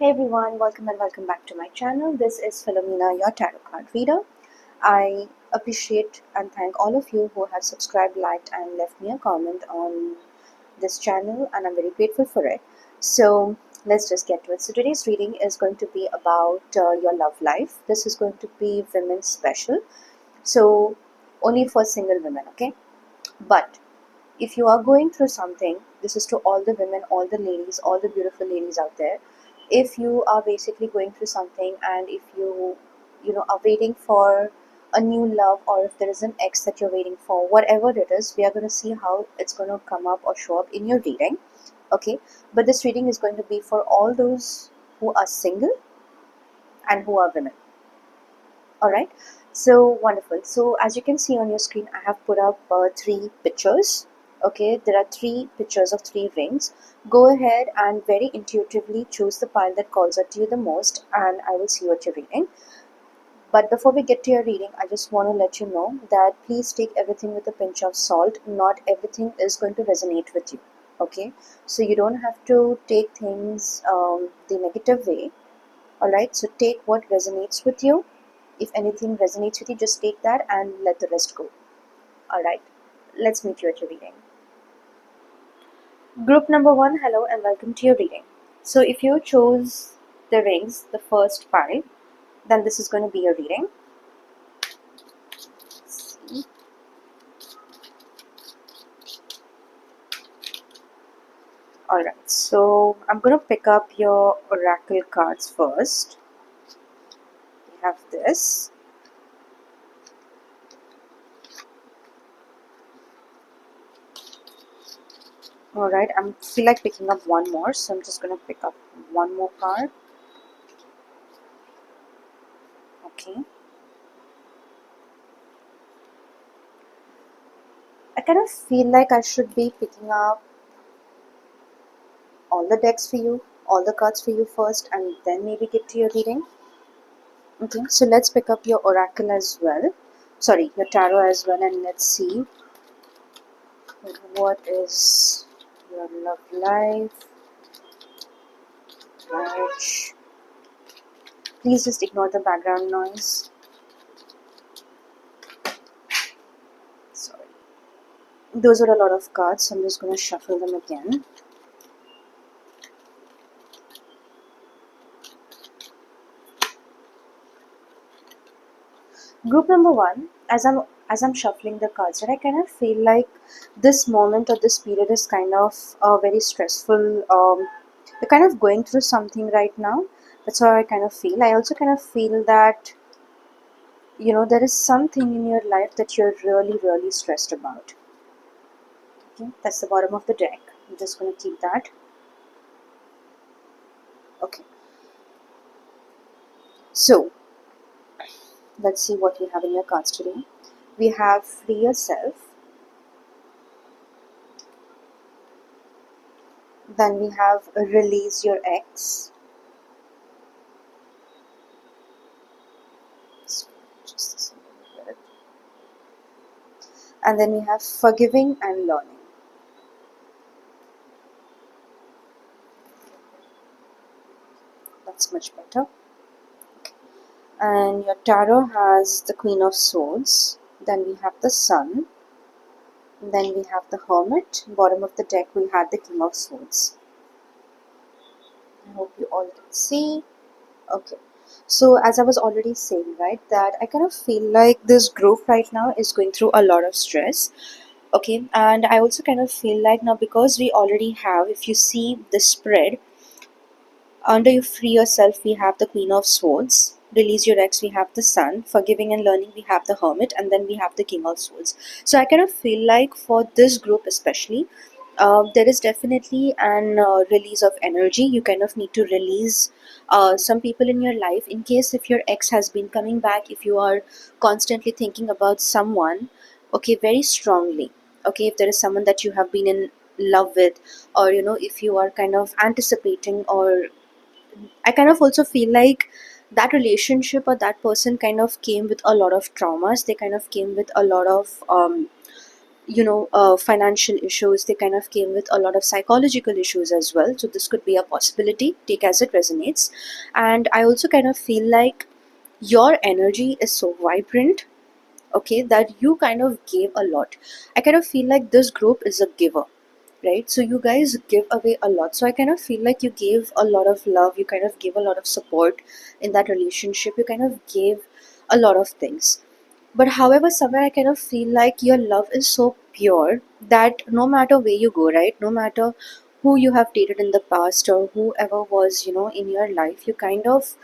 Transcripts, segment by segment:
Hey everyone, welcome and welcome back to my channel. This is Philomena, your tarot card reader. I appreciate and thank all of you who have subscribed, liked, and left me a comment on this channel, and I'm very grateful for it. So let's just get to it. So today's reading is going to be about your love life. This is going to be women's special, so only for single women, okay? But if you are going through something, this is to all the women, all the ladies, all the beautiful ladies out there. If you are basically going through something, and if you are waiting for a new love, or if there is an ex that you're waiting for, whatever it is, we are going to see how it's going to come up or show up in your reading. Okay, but this reading is going to be for all those who are single and who are women. All right, so wonderful. So as you can see on your screen, I have put up three pictures. Okay, there are three pictures of three rings. Go ahead and very intuitively choose the pile that calls out to you the most, and I will see what you're reading. But before we get to your reading, I just want to let you know that please take everything with a pinch of salt. Not everything is going to resonate with you. Okay, so you don't have to take things the negative way. All right, so take what resonates with you. If anything resonates with you, just take that and let the rest go. All right, let's meet you at your reading. Group number one, hello and welcome to your reading. So if you chose the rings, the first pile, then this is going to be your reading. Let's see. All right, so I'm going to pick up your oracle cards first. We have this. Alright, I feel like picking up one more, so I'm just going to pick up one more card. Okay. I kind of feel like I should be picking up all the decks for you, all the cards for you first, and then maybe get to your reading. Okay, so let's pick up your oracle as well. Sorry, your tarot as well, and let's see what is your love life. Right. Please just ignore the background noise. Sorry. Those are a lot of cards, so I'm just going to shuffle them again. Group number one, as I'm shuffling the cards, I kind of feel like this moment or this period is kind of very stressful. You're kind of going through something right now. That's what I kind of feel. I also kind of feel that there is something in your life that you're really, really stressed about. Okay, that's the bottom of the deck. I'm just going to keep that. Okay. So let's see what we have in your cards today. We have free yourself. Then we have release your ex. Just a bit. And then we have forgiving and learning. That's much better. Okay. And your tarot has the Queen of Swords. Then we have the Sun. Then we have the Hermit. Bottom of the deck we have the King of Swords. I hope you all can see. Okay. So as I was already saying, right, that I kind of feel like this group right now is going through a lot of stress. Okay, and I also kind of feel like now, because we already have, if you see the spread, under you free yourself we have the Queen of Swords, release your ex we have the Sun, forgiving and learning we have the Hermit, and then we have the King of Swords. So I kind of feel like for this group especially, there is definitely an release of energy. You kind of need to release some people in your life, in case if your ex has been coming back, if you are constantly thinking about someone, okay, very strongly. Okay, if there is someone that you have been in love with, or if you are kind of anticipating, or I kind of also feel like that relationship or that person kind of came with a lot of traumas. They kind of came with a lot of financial issues. They kind of came with a lot of psychological issues as well, so this could be a possibility. Take as it resonates. And I also kind of feel like your energy is so vibrant, okay, that you kind of gave a lot. I kind of feel like this group is a giver, right? So you guys give away a lot, so I kind of feel like you gave a lot of love, you kind of gave a lot of support in that relationship, you kind of gave a lot of things. But however, somewhere I kind of feel like your love is so pure that no matter where you go, right, no matter who you have dated in the past or whoever was, in your life, you kind of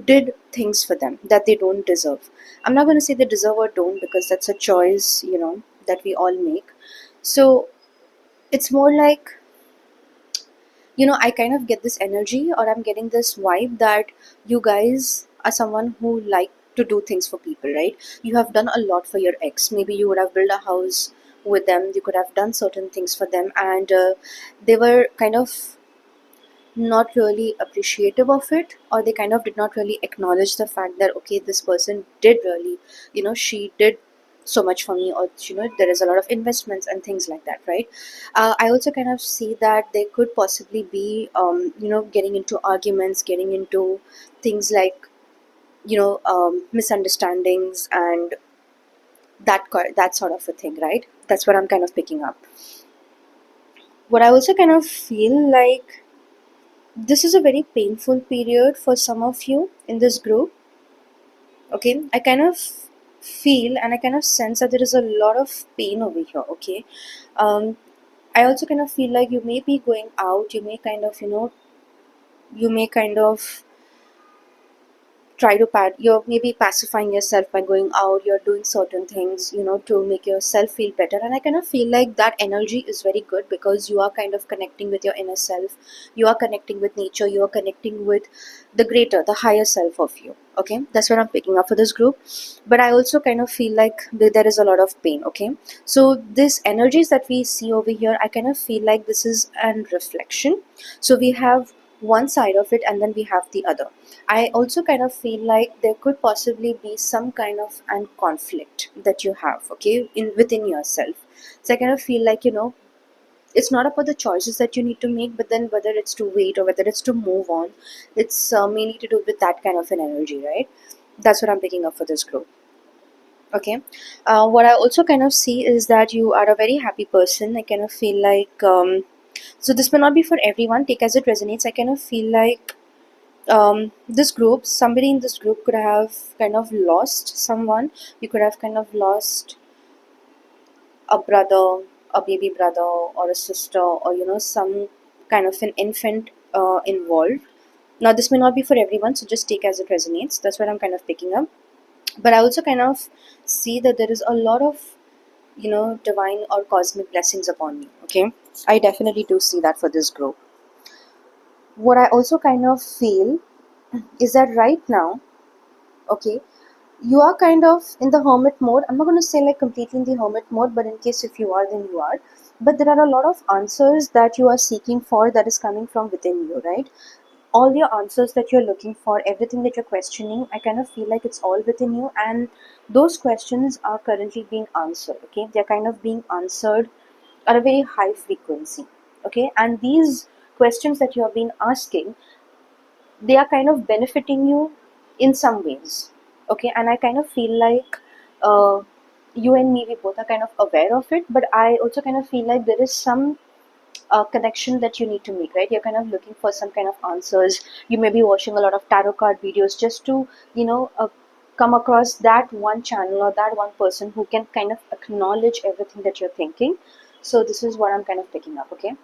did things for them that they don't deserve. I'm not going to say they deserve or don't, because that's a choice, that we all make. So it's more like, I kind of get this energy, or I'm getting this vibe that you guys are someone who like to do things for people, right? You have done a lot for your ex. Maybe you would have built a house with them, you could have done certain things for them, and they were kind of not really appreciative of it, or they kind of did not really acknowledge the fact that, okay, this person did really, she did so much for me, or there is a lot of investments and things like that, right? I also kind of see that there could possibly be getting into arguments, getting into things like misunderstandings and that sort of a thing, right? That's what I'm kind of picking up. What I also kind of feel like, this is a very painful period for some of you in this group, okay? I kind of feel and I kind of sense that there is a lot of pain over here, okay? I also kind of feel like you may be going out, you may kind of you may kind of try to you're maybe pacifying yourself by going out, you're doing certain things, to make yourself feel better. And I kind of feel like that energy is very good, because you are kind of connecting with your inner self, you are connecting with nature, you are connecting with the higher self of you, okay? That's what I'm picking up for this group. But I also kind of feel like there is a lot of pain, okay? So these energies that we see over here, I kind of feel like this is an reflection. So we have one side of it, and then we have the other. I also kind of feel like there could possibly be some kind of an conflict that you have, okay, in within yourself. So I kind of feel like, it's not about the choices that you need to make, but then whether it's to wait or whether it's to move on, it's mainly to do with that kind of an energy, right? That's what I'm picking up for this group. Okay. What I also kind of see is that you are a very happy person. I kind of feel like, so this may not be for everyone, take as it resonates. I kind of feel like this group, somebody in this group could have kind of lost someone. You could have kind of lost a brother, a baby brother, or a sister, or some kind of an infant involved. Now this may not be for everyone, so just take as it resonates. That's what I'm kind of picking up. But I also kind of see that there is a lot of divine or cosmic blessings upon you, okay? I definitely do see that for this group. What I also kind of feel is that right now, okay, you are kind of in the hermit mode. I'm not going to say like completely in the hermit mode, but in case if you are, then you are. But there are a lot of answers that you are seeking for, that is coming from within you, right? All your answers that you're looking for, everything that you're questioning, I kind of feel like it's all within you, and those questions are currently being answered, okay? They're kind of being answered at a very high frequency, okay? And these questions that you have been asking, they are kind of benefiting you in some ways, okay? And I kind of feel like you and me, we both are kind of aware of it, but I also kind of feel like there is some connection that you need to make, right? You're kind of looking for some kind of answers. You may be watching a lot of tarot card videos just to come across that one channel or that one person who can kind of acknowledge everything that you're thinking. So this is what I'm kind of picking up, okay?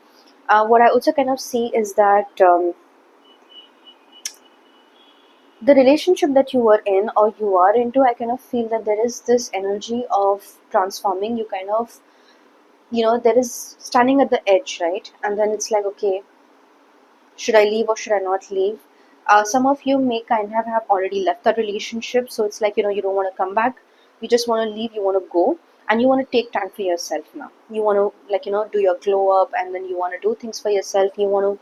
What I also kind of see is that the relationship that you were in or you are into, I kind of feel that there is this energy of transforming. You kind of, there is standing at the edge, right? And then it's like, okay, should I leave or should I not leave? Some of you may kind of have already left the relationship, so it's like, you don't want to come back, you just want to leave, you want to go, and you want to take time for yourself now. You want to, like, do your glow up, and then you want to do things for yourself, you want to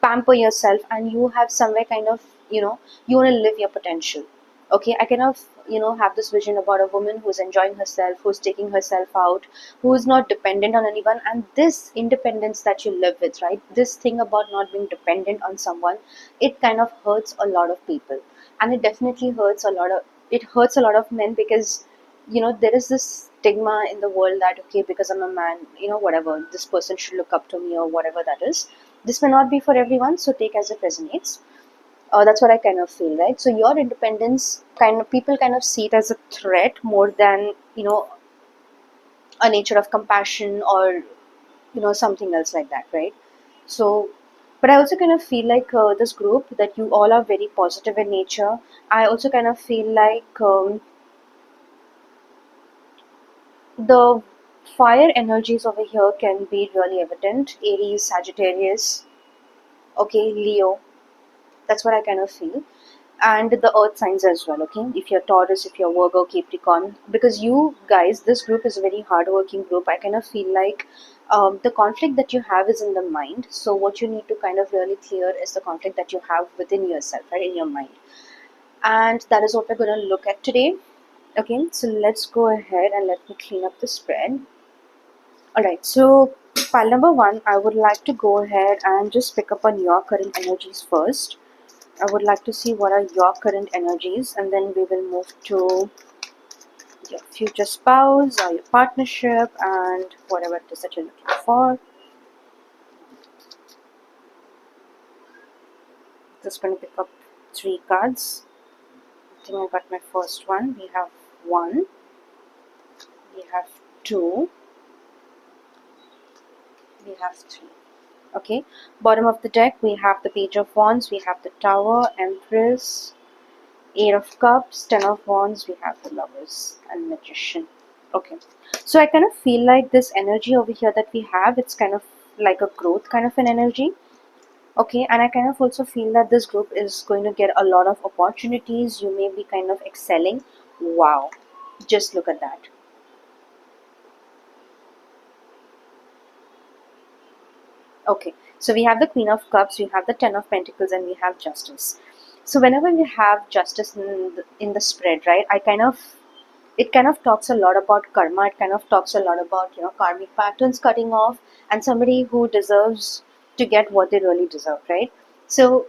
pamper yourself, and you have somewhere kind of, you want to live your potential. Okay, I kind of, have this vision about a woman who's enjoying herself, who's taking herself out, who's not dependent on anyone. And this independence that you live with, right? This thing about not being dependent on someone, it kind of hurts a lot of people. And it definitely hurts a lot of men, because there is this stigma in the world that, okay, because I'm a man, whatever, this person should look up to me, or whatever that is. This may not be for everyone, so take as it resonates. That's what I kind of feel, right? So your independence, kind of, people kind of see it as a threat more than, a nature of compassion, or something else like that, right? So, but I also kind of feel like, this group, that you all are very positive in nature. I also kind of feel like, the fire energies over here can be really evident. Aries, Sagittarius, okay, Leo. That's what I kind of feel. And the earth signs as well, okay? If you're Taurus, if you're Virgo, Capricorn, because you guys, this group is a very hardworking group. I kind of feel like, the conflict that you have is in the mind. So what you need to kind of really clear is the conflict that you have within yourself, right, in your mind. And that is what we're going to look at today. Okay, so let's go ahead and let me clean up the spread. All right, so pile number one, I would like to go ahead and just pick up on your current energies first. I would like to see what are your current energies, and then we will move to your future spouse or your partnership and whatever it is that you're looking for. Just going to pick up 3 cards. I think I got my first one. We have 1, we have 2, we have 3. Okay, bottom of the deck we have the Page of Wands, we have the Tower, Empress, 8 of Cups, 10 of Wands, we have the Lovers, and Magician. Okay, so I kind of feel like this energy over here that we have, it's kind of like a growth kind of an energy. Okay, and I kind of also feel that this group is going to get a lot of opportunities. You may be kind of excelling. Wow, just look at that. Okay, so we have the Queen of Cups, we have the Ten of Pentacles, and we have Justice. So whenever we have Justice in the spread, right, it kind of talks a lot about karma. It kind of talks a lot about, karmic patterns cutting off, and somebody who deserves to get what they really deserve, right? So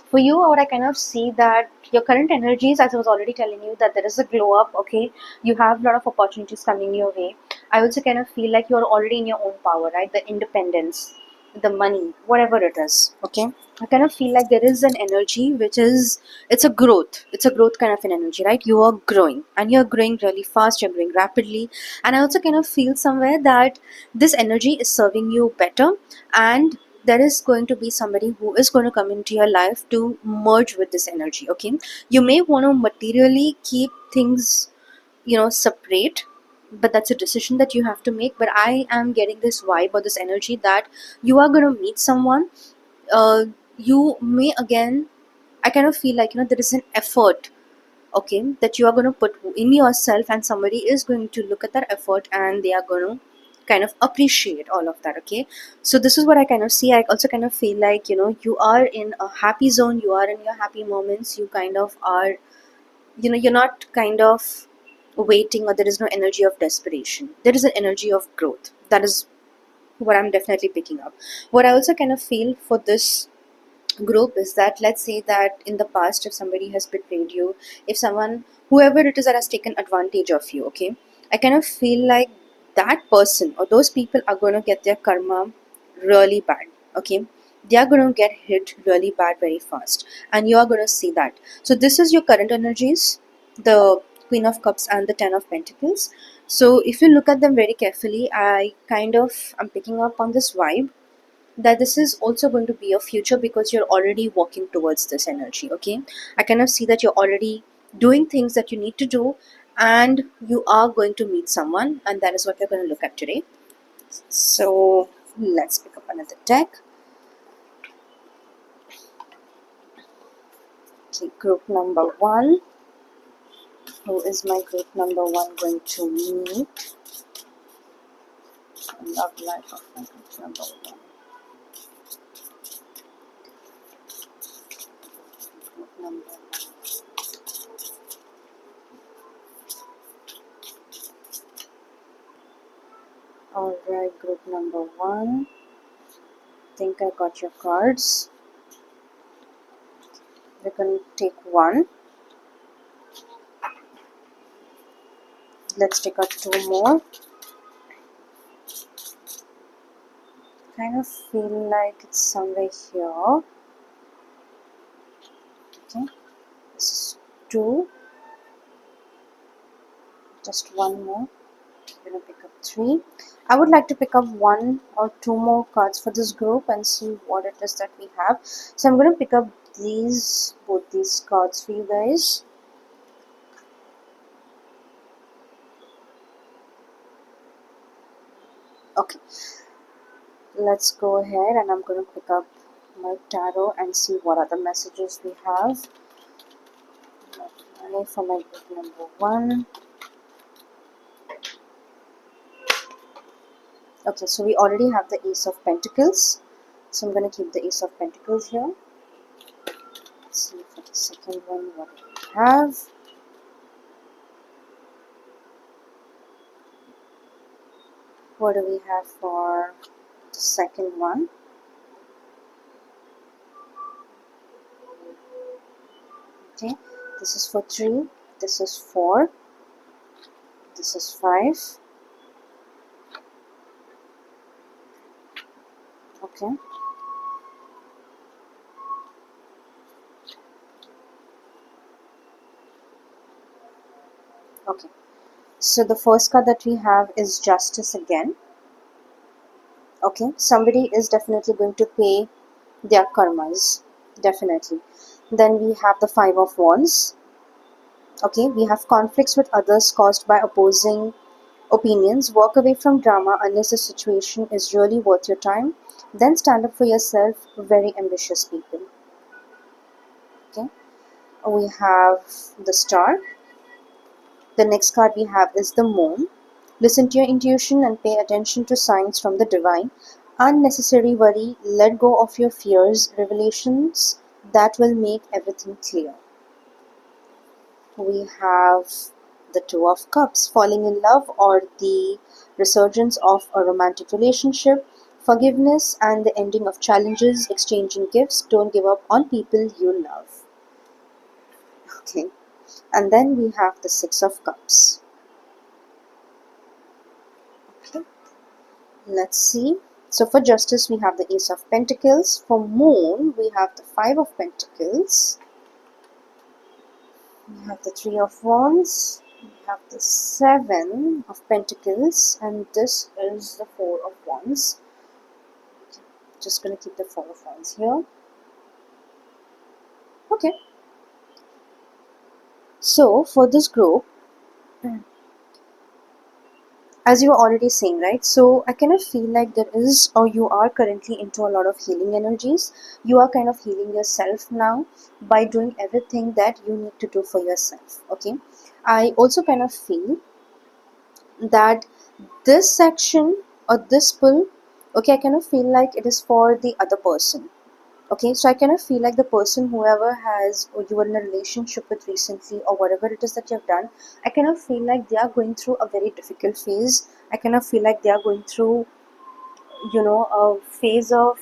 for you, what I kind of see that your current energies, as I was already telling you, that there is a glow up. Okay, you have a lot of opportunities coming your way. I also kind of feel like you're already in your own power, right? The independence, the money, whatever it is. Okay, I kind of feel like there is an energy which is, it's a growth kind of an energy, right? You are growing, and you're growing really fast, you're growing rapidly. And I also kind of feel somewhere that this energy is serving you better, and there is going to be somebody who is going to come into your life to merge with this energy. Okay, you may want to materially keep things, separate, but that's a decision that you have to make. But I am getting this vibe or this energy that you are going to meet someone. You may again, I kind of feel like, there is an effort, okay, that you are going to put in yourself, and somebody is going to look at that effort, and they are going to kind of appreciate all of that. Okay, so this is what I kind of see. I also kind of feel like, you are in a happy zone, you are in your happy moments, you kind of are, you're not kind of waiting, or there is no energy of desperation, there is an energy of growth. That is what I'm definitely picking up. What I also kind of feel for this group is that, let's say that in the past, if somebody has betrayed you, if someone, whoever it is that has taken advantage of you, okay, I kind of feel like that person or those people are going to get their karma really bad. Okay, they are going to get hit really bad very fast, and you are going to see that. So this is your current energies, the Queen of Cups and the Ten of Pentacles. So if you look at them very carefully, I'm picking up on this vibe that this is also going to be your future, because you're already walking towards this energy. Okay, I kind of see that you're already doing things that you need to do, and you are going to meet someone, and that is what we're going to look at today. So let's pick up another deck. Okay, group number 1. Who is my group number 1 going to meet? Love life of my group number 1. Group number 1. Alright, group number 1. Think I got your cards. We're going to take 1. Let's take out 2 more. Kind of feel like it's somewhere here. Okay, this is 2. Just 1 more. I'm going to pick up 3. I would like to pick up 1 or 2 more cards for this group and see what it is that we have. So I'm going to pick up both these cards for you guys. Okay, let's go ahead and I'm going to pick up my tarot and see what other messages we have. For my group number 1. Okay, so we already have the Ace of Pentacles. So I'm going to keep the Ace of Pentacles here. Let's see for the second one what do we have. What do we have for the second one? Okay, this is for 3, this is 4, this is 5. Okay. Okay. So the first card that we have is Justice again. Okay, somebody is definitely going to pay their karmas. Definitely. Then we have the 5 of Wands. Okay, we have conflicts with others caused by opposing opinions. Walk away from drama unless the situation is really worth your time. Then stand up for yourself. Very ambitious people. Okay, we have the Star. The next card we have is the Moon. Listen to your intuition and pay attention to signs from the divine. Unnecessary worry, let go of your fears, revelations that will make everything clear. We have the Two of Cups, falling in love or the resurgence of a romantic relationship, forgiveness and the ending of challenges, exchanging gifts, don't give up on people you love. Okay, and then we have the Six of Cups. Okay, let's see. So for Justice, we have the Ace of Pentacles. For Moon, we have the Five of Pentacles. We have the Three of Wands. We have the Seven of Pentacles. And this is the Four of Wands. Okay, just going to keep the Four of Wands here. Okay. So for this group, as you were already saying, right? So I kind of feel like there is, or you are currently into a lot of healing energies. You are kind of healing yourself now by doing everything that you need to do for yourself. Okay. I also kind of feel that this section or this pull, okay, I kind of feel like it is for the other person. Okay, so I kind of feel like the person, whoever has or you were in a relationship with recently or whatever it is that you've done, I kind of feel like they are going through a very difficult phase. I kind of feel like they are going through, a phase of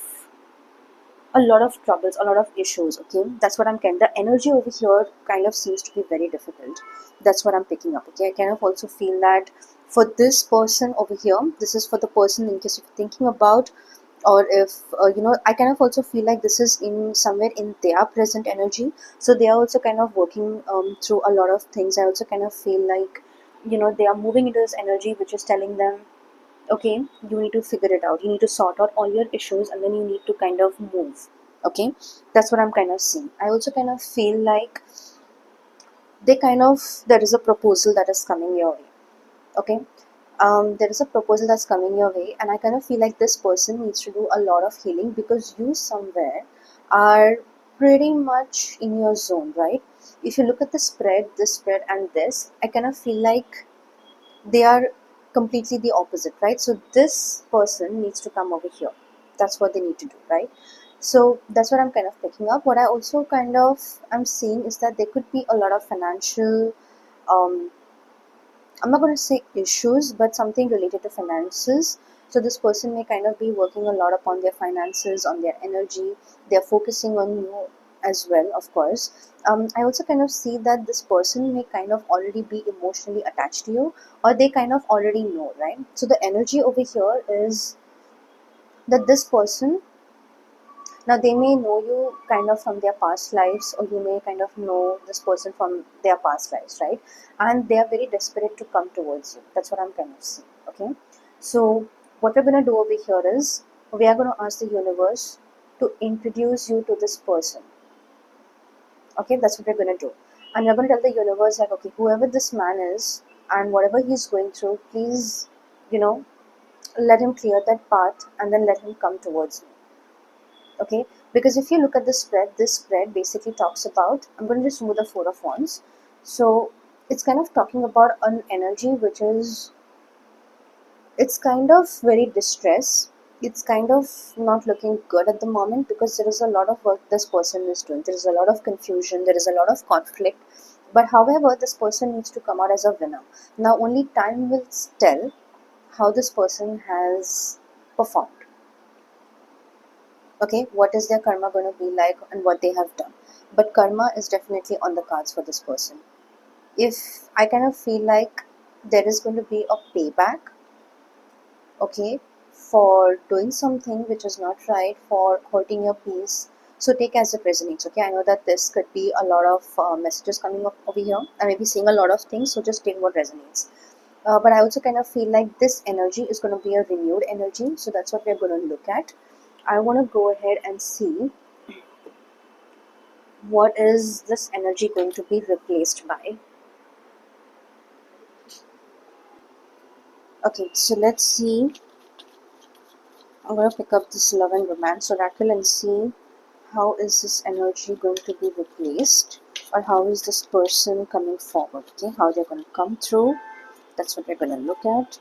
a lot of troubles, a lot of issues. Okay, that's what I'm kind. The energy over here kind of seems to be very difficult. That's what I'm picking up. Okay, I kind of also feel that for this person over here, this is for the person in case you're thinking about, or if I kind of also feel like this is in somewhere in their present energy. So they are also kind of working through a lot of things. I also kind of feel like they are moving into this energy which is telling them, okay, you need to figure it out, you need to sort out all your issues, and then you need to kind of move. Okay, that's what I'm kind of seeing. I also kind of feel like there is a proposal that is coming your way. Okay, there is a proposal that's coming your way, and I kind of feel like this person needs to do a lot of healing because you somewhere are pretty much in your zone, right? If you look at this spread and this, I kind of feel like they are completely the opposite, right? So this person needs to come over here. That's what they need to do, right? So that's what I'm kind of picking up. What I also kind of I'm seeing is that there could be a lot of financial, I'm not going to say issues, but something related to finances. So this person may kind of be working a lot upon their finances, on their energy. They're focusing on you as well, of course. I also kind of see that this person may kind of already be emotionally attached to you, or they kind of already know, right? So the energy over here is that this person, now they may know you kind of from their past lives, or you may kind of know this person from their past lives, right? And they are very desperate to come towards you. That's what I'm kind of seeing. Okay. So what we're gonna do over here is we are gonna ask the universe to introduce you to this person. Okay, that's what we're gonna do. And we're gonna tell the universe like, okay, whoever this man is and whatever he's going through, please, you know, let him clear that path and then let him come towards me. Okay, because if you look at the spread, this spread basically talks about, I'm going to just remove the four of wands. So it's kind of talking about an energy which is, it's kind of very distress. It's kind of not looking good at the moment because there is a lot of work this person is doing. There is a lot of confusion, there is a lot of conflict, but however this person needs to come out as a winner. Now only time will tell how this person has performed. Okay, what is their karma going to be like and what they have done. But karma is definitely on the cards for this person. If I kind of feel like there is going to be a payback, okay, for doing something which is not right, for hurting your peace, so take as it resonates. Okay, I know that this could be a lot of messages coming up over here. I may be seeing a lot of things, so just take what resonates. But I also kind of feel like this energy is going to be a renewed energy, so that's what we're going to look at. I want to go ahead and see what is this energy going to be replaced by. Okay, so let's see. I'm going to pick up this love and romance oracle and see how is this energy going to be replaced, or how is this person coming forward. Okay, how they're going to come through. That's what we're going to look at.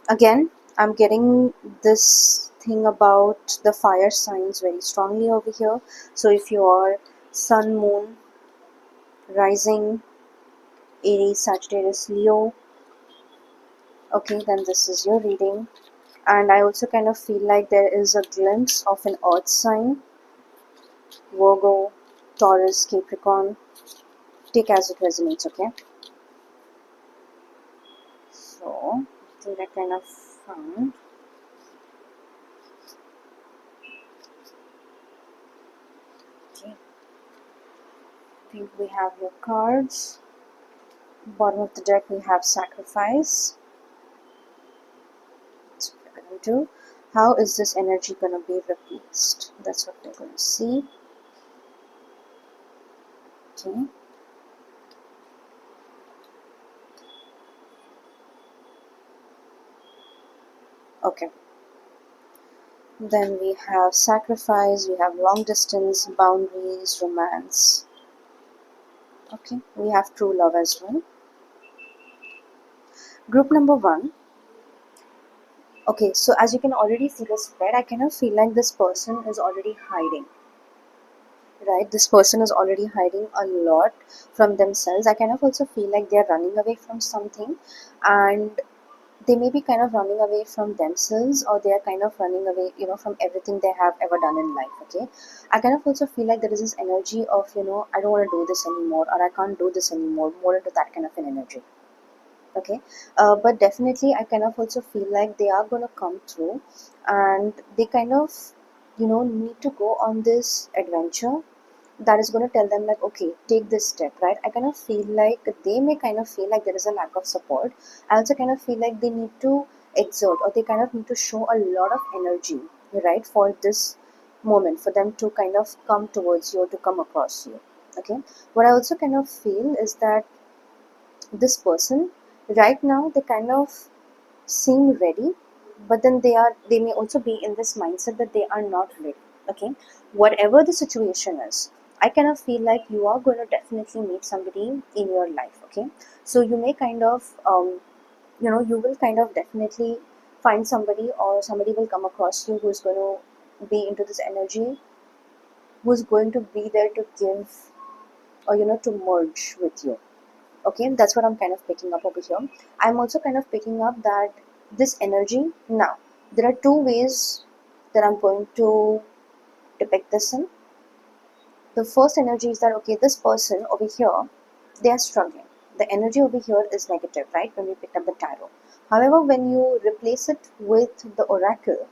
Again, I'm getting this thing about the fire signs very strongly over here. So if you are sun, moon, rising, Aries, Sagittarius, Leo, okay, then this is your reading. And I also kind of feel like there is a glimpse of an earth sign, Virgo, Taurus, Capricorn. Take as it resonates, okay? So I think I kind of found. Okay, I think we have your cards. Bottom of the deck we have sacrifice. That's what we're gonna do. How is this energy gonna be replaced? That's what we're gonna see. Okay. Okay. Then we have sacrifice, we have long distance, boundaries, romance. Okay, we have true love as well. Group number one. Okay, so as you can already see the spread, I kind of feel like this person is already hiding. Right, this person is already hiding a lot from themselves. I kind of also feel like they're running away from something, and they may be kind of running away from themselves, or they are kind of running away, from everything they have ever done in life. Okay, I kind of also feel like there is this energy of, I don't want to do this anymore, or I can't do this anymore, more into that kind of an energy. Okay, but definitely I kind of also feel like they are going to come through, and they kind of, need to go on this adventure that is going to tell them like, okay, take this step, right? I kind of feel like they may kind of feel like there is a lack of support. I also kind of feel like they need to exert, or they kind of need to show a lot of energy, right, for this moment, for them to kind of come towards you or to come across you. Okay, what I also kind of feel is that this person right now, they kind of seem ready, but then they may also be in this mindset that they are not ready. Okay, whatever the situation is, I kind of feel like you are going to definitely meet somebody in your life. Okay, so you may kind of you will kind of definitely find somebody, or somebody will come across you who's going to be into this energy, who's going to be there to give, or to merge with you. Okay, that's what I'm kind of picking up over here. I'm also kind of picking up that this energy, now there are two ways that I'm going to depict this in. The first energy is that, okay, this person over here, they are struggling. The energy over here is negative, right? When we picked up the tarot. However, when you replace it with the oracle,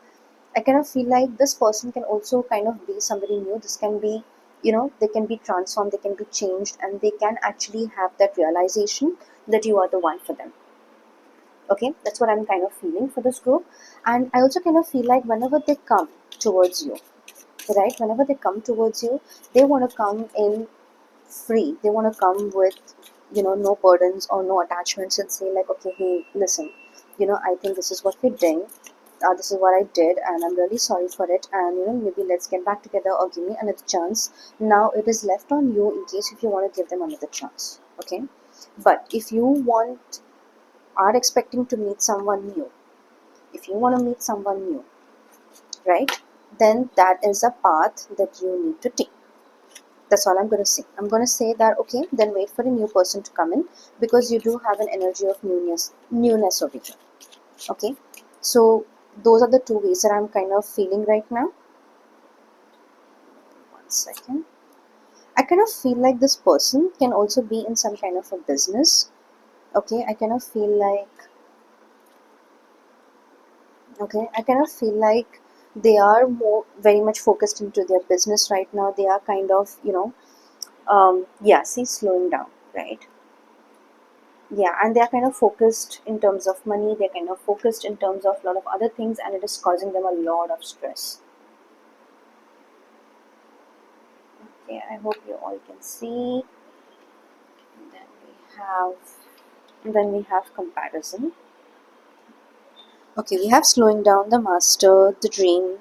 I kind of feel like this person can also kind of be somebody new. This can be, they can be transformed, they can be changed, and they can actually have that realization that you are the one for them. Okay, that's what I'm kind of feeling for this group. And I also kind of feel like whenever they come towards you, right? Whenever they come towards you, they want to come in free. They want to come with, no burdens or no attachments and say like, okay, hey, listen, I think this is what we're doing. This is what I did, and I'm really sorry for it. And maybe let's get back together or give me another chance. Now it is left on you in case if you want to give them another chance. Okay, but if you are expecting to meet someone new, if you want to meet someone new, right, then that is a path that you need to take. That's all I'm going to say. I'm going to say that, okay, then wait for a new person to come in, because you do have an energy of newness over here. Okay, so those are the two ways that I'm kind of feeling right now. One second. I kind of feel like this person can also be in some kind of a business. Okay, I kind of feel like, they are more very much focused into their business right now. They are kind of, yeah, see, slowing down, right? Yeah, and they're kind of focused in terms of money, they're kind of focused in terms of a lot of other things, and it is causing them a lot of stress. Okay, I hope you all can see. Then we have comparison. Okay, we have slowing down, the master, the dream,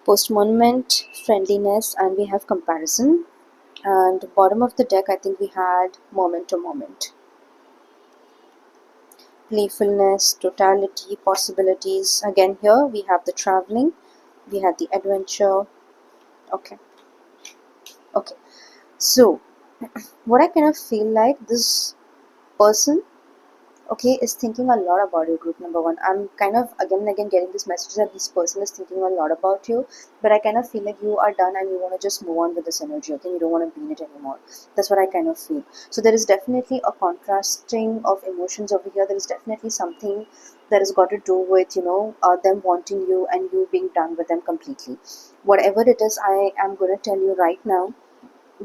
postponement, friendliness, and we have comparison. And bottom of the deck, I think we had moment to moment, playfulness, totality, possibilities. Again, here we have the traveling, we have the adventure. Okay, okay. So, what I kind of feel like this person, okay, is thinking a lot about you, group number one. I'm kind of again and again getting this message that this person is thinking a lot about you, but I kind of feel like you are done and you want to just move on with this energy. Okay, you don't want to be in it anymore. That's what I kind of feel. So there is definitely a contrasting of emotions over here. There is definitely something that has got to do with, them wanting you and you being done with them completely. Whatever it is, I am going to tell you right now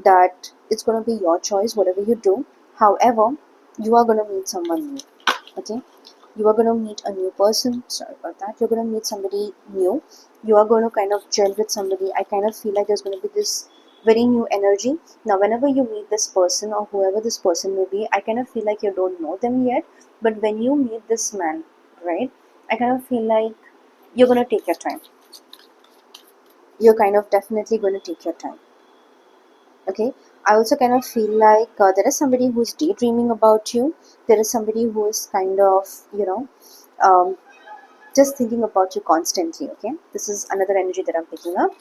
that it's going to be your choice, whatever you do. However, you are going to meet someone new. Okay, you are going to meet a new person. Sorry about that. You're going to meet somebody new. You are going to kind of gel with somebody. I kind of feel like there's going to be this very new energy. Now, whenever you meet this person or whoever this person may be, I kind of feel like you don't know them yet. But when you meet this man, right, I kind of feel like you're going to take your time. You're kind of definitely going to take your time. Okay, I also kind of feel like there is somebody who's daydreaming about you. There is somebody who is kind of, um, just thinking about you constantly. Okay, this is another energy that I'm picking up.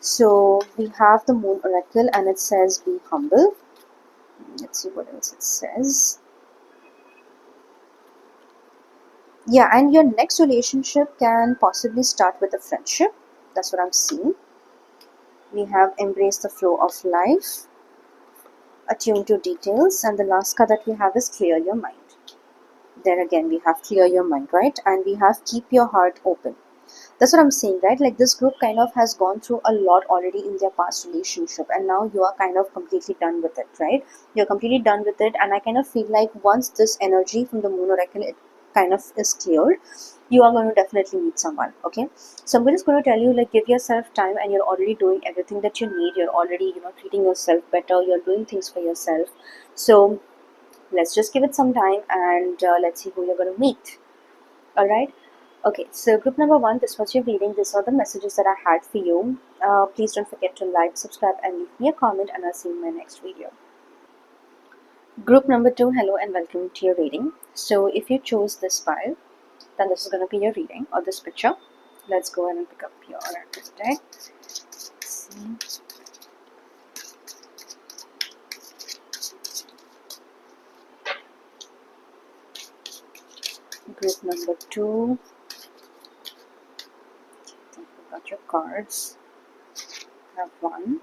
So we have the moon oracle and it says be humble. Let's see what else it says. Yeah, and your next relationship can possibly start with a friendship. That's what I'm seeing. We have embrace the flow of life, attune to details, and the last card that we have is clear your mind. There again we have clear your mind, right? And we have keep your heart open. That's what I'm saying, right? Like this group kind of has gone through a lot already in their past relationship, and now you are kind of completely done with it, right? You're completely done with it, and I kind of feel like once this energy from the moon oracle it kind of is cleared, you are going to definitely meet someone. Okay, so I'm just going to tell you, like, give yourself time, and you're already doing everything that you need. You're already, treating yourself better. You're doing things for yourself. So let's just give it some time, and let's see who you're going to meet. All right. Okay, so group number one, this was your reading. These are the messages that I had for you. Please don't forget to like, subscribe, and leave me a comment, and I'll see you in my next video. Group number two, hello and welcome to your reading. So if you chose this file, then this is going to be your reading, or this picture. Let's go ahead and pick up your oracle today. See. Group number 2. Think you got your cards. Have 1.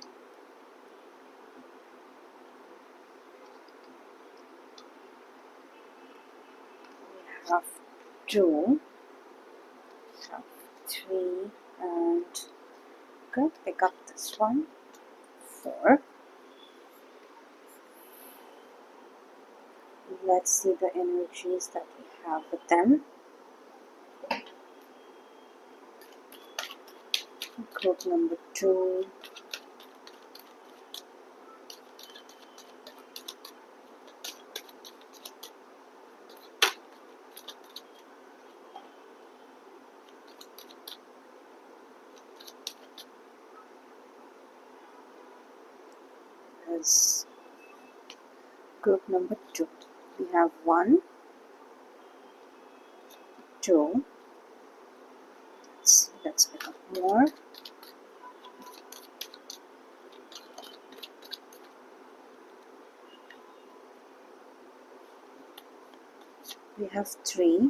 We have 2. Have 3. And good. Pick up this one. 4. Let's see the energies that we have with them. Group number 2. Is group number 2. We have 1, 2. Let's pick up more. We have 3. We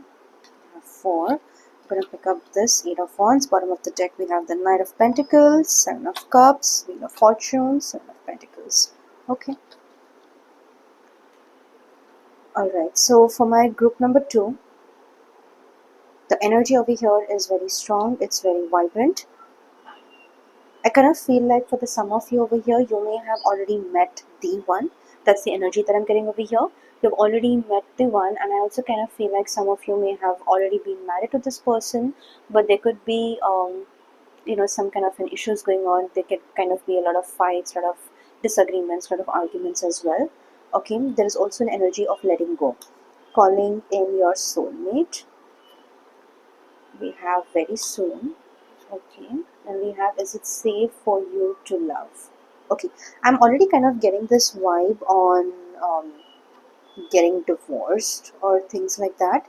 have 4. I'm going to pick up this 8 of Wands. Bottom of the deck we have the Knight of Pentacles, 7 of Cups, Wheel of Fortune, 7 of Pentacles. Okay. Alright, so for my group number 2, the energy over here is very strong. It's very vibrant. I kind of feel like for the some of you over here, you may have already met the one. That's the energy that I'm getting over here. You've already met the one, and I also kind of feel like some of you may have already been married to this person, but there could be, some kind of an issues going on. There could kind of be a lot of fights, a lot of disagreements, a lot of arguments as well. Okay, there is also an energy of letting go, calling in your soulmate. We have very soon. Okay, and we have, is it safe for you to love? Okay, I'm already kind of getting this vibe on getting divorced or things like that.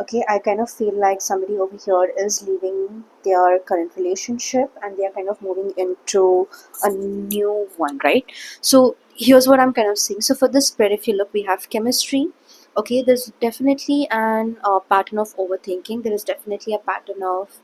Okay, I kind of feel like somebody over here is leaving their current relationship and they are kind of moving into a new one, right? So here's what I'm kind of seeing. So for this spread, if you look, we have chemistry. Okay, there's definitely an pattern of overthinking. There is definitely a pattern of,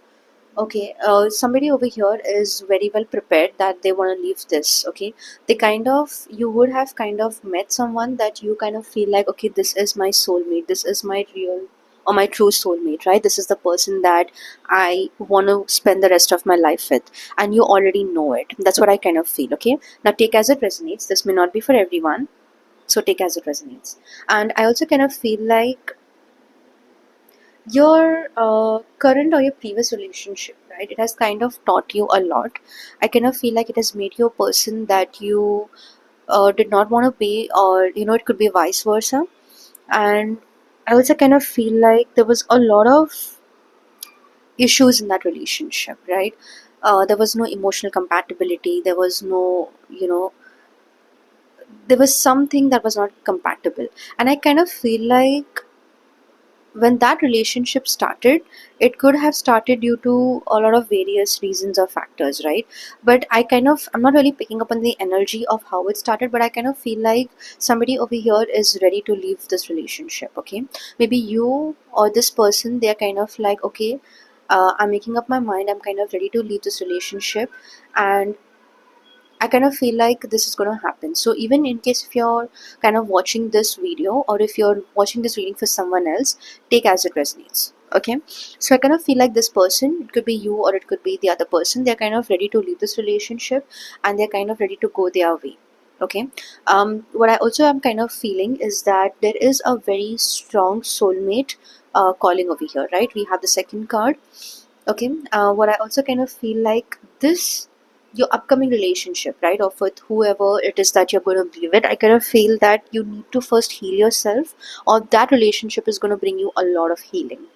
okay, somebody over here is very well prepared that they want to leave this. Okay, they kind of, you would have kind of met someone that you kind of feel like, okay, this is my soulmate, this is my real or my true soulmate, right? This is the person that I want to spend the rest of my life with, and you already know it. That's what I kind of feel. Okay, now take as it resonates. This may not be for everyone, so take as it resonates. And I also kind of feel like your current or your previous relationship, right, it has kind of taught you a lot. I kind of feel like it has made you a person that you did not want to be, or it could be vice versa. And I also kind of feel like there was a lot of issues in that relationship, right? There was no emotional compatibility, there was no, there was something that was not compatible. And I kind of feel like when that relationship started, it could have started due to a lot of various reasons or factors, right? But I'm not really picking up on the energy of how it started, but I kind of feel like somebody over here is ready to leave this relationship. Okay, maybe you or this person, they're kind of like, okay, I'm making up my mind, I'm kind of ready to leave this relationship, and I kind of feel like this is going to happen. So even in case if you're kind of watching this video, or if you're watching this reading for someone else, take as it resonates. Okay. So I kind of feel like this person, it could be you or it could be the other person, they're kind of ready to leave this relationship and they're kind of ready to go their way. Okay. What I also am kind of feeling is that there is a very strong soulmate calling over here, right? We have the second card. Okay, what I also kind of feel like this, your upcoming relationship, right, or with whoever it is that you're going to be with, I kind of feel that you need to first heal yourself, or that relationship is going to bring you a lot of healing.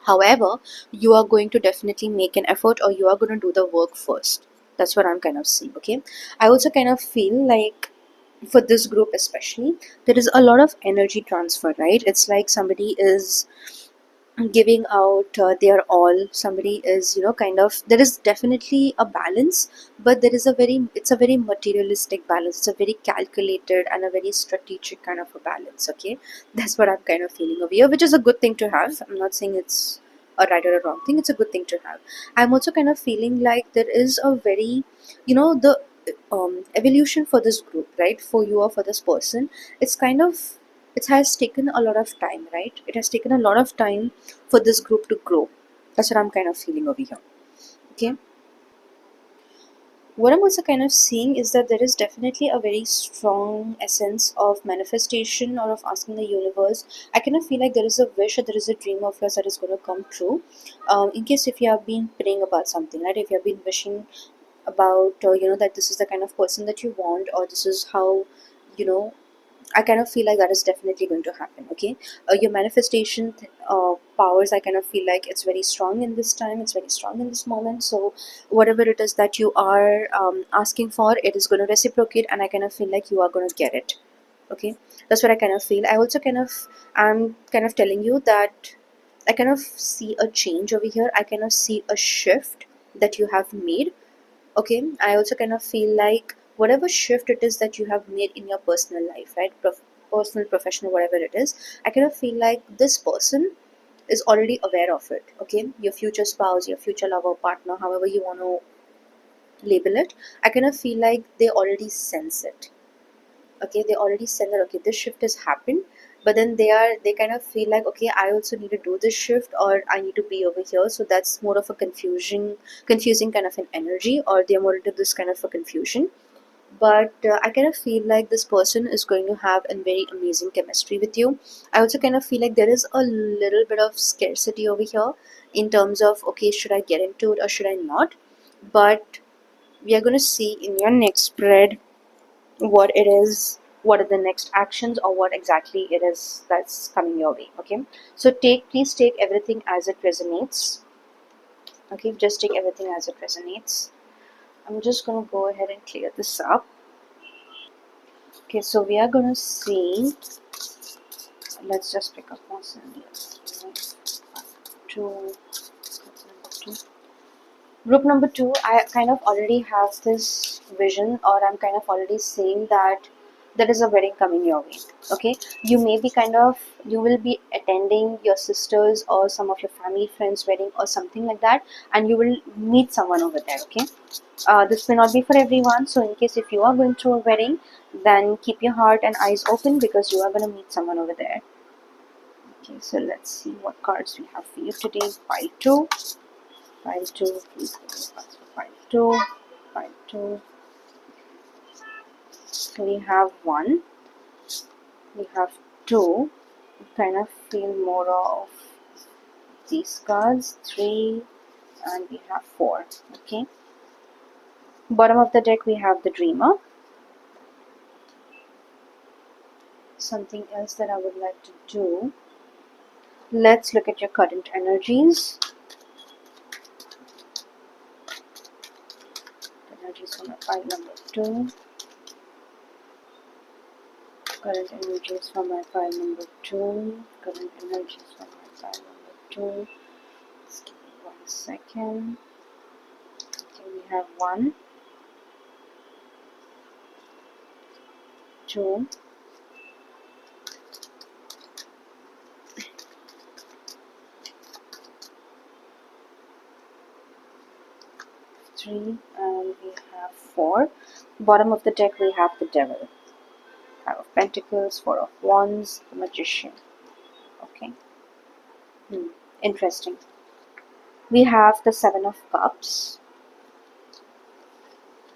However, you are going to definitely make an effort, or you are going to do the work first. That's what I'm kind of seeing. Okay, I also kind of feel like for this group especially, there is a lot of energy transfer, right? It's like somebody is giving out their all. Somebody is, kind of, there is definitely a balance, but it's a very materialistic balance. It's a very calculated and a very strategic kind of a balance. Okay, that's what I'm kind of feeling over here, which is a good thing to have. I'm not saying it's a right or a wrong thing. It's a good thing to have. I'm also kind of feeling like there is a very, the evolution for this group, right, for you or for this person. It's kind of, it has taken a lot of time, right? It has taken a lot of time for this group to grow. That's what I'm kind of feeling over here. Okay. What I'm also kind of seeing is that there is definitely a very strong essence of manifestation or of asking the universe. I kind of feel like there is a wish or there is a dream of yours that is going to come true. In case if you have been praying about something, right? If you have been wishing about, that this is the kind of person that you want, or this is how, you know, I kind of feel like that is definitely going to happen. Okay, your manifestation powers, I kind of feel like it's very strong in this time. It's very strong in this moment. So whatever it is that you are asking for, it is going to reciprocate, and I kind of feel like you are going to get it. Okay, that's what I kind of feel. I'm kind of telling you that I kind of see a change over here. I kind of see a shift that you have made. Okay, I also kind of feel like whatever shift it is that you have made in your personal life, right, personal, professional, whatever it is, I kind of feel like this person is already aware of it. Okay, your future spouse, your future lover, partner, however you want to label it, I kind of feel like they already sense it. Okay, they already sense that, okay, this shift has happened, but then they kind of feel like, okay, I also need to do this shift, or I need to be over here. So that's more of a confusing kind of an energy, or they're more into this kind of a confusion. But I kind of feel like this person is going to have a very amazing chemistry with you. I also kind of feel like there is a little bit of scarcity over here in terms of, okay, should I get into it or should I not? But we are going to see in your next spread what it is, what are the next actions, or what exactly it is that's coming your way. Okay, so please take everything as it resonates. Okay, just take everything as it resonates. I'm just going to go ahead and clear this up. Okay, so we are going to see, let's just pick up one scenario. Two, two. Group number two, I kind of already have this vision, or I'm kind of already saying that there is a wedding coming your way. Okay, you may be kind of, you will be attending your sister's or some of your family friends' wedding or something like that, and you will meet someone over there. Okay, this may not be for everyone, so in case if you are going to a wedding, then keep your heart and eyes open because you are going to meet someone over there. Okay, so let's see what cards we have for you today. Pile 2. Pile 2, please give me cards for pile 2. Pile 2. So we have 1. We have 2. We kind of feel more of these cards. 3. And we have 4. Okay. Bottom of the deck we have the Dreamer. Something else that I would like to do. Let's look at your current energies. Energies from my pile number 2. Current energies from my pile number 2. Current energies from my pile number 2. Just give me 1 second. Okay, we have 1, 2, 3, and we have 4. Bottom of the deck we have the Devil. 5 of Pentacles, 4 of Wands, the Magician. Okay. Interesting. We have the 7 of Cups.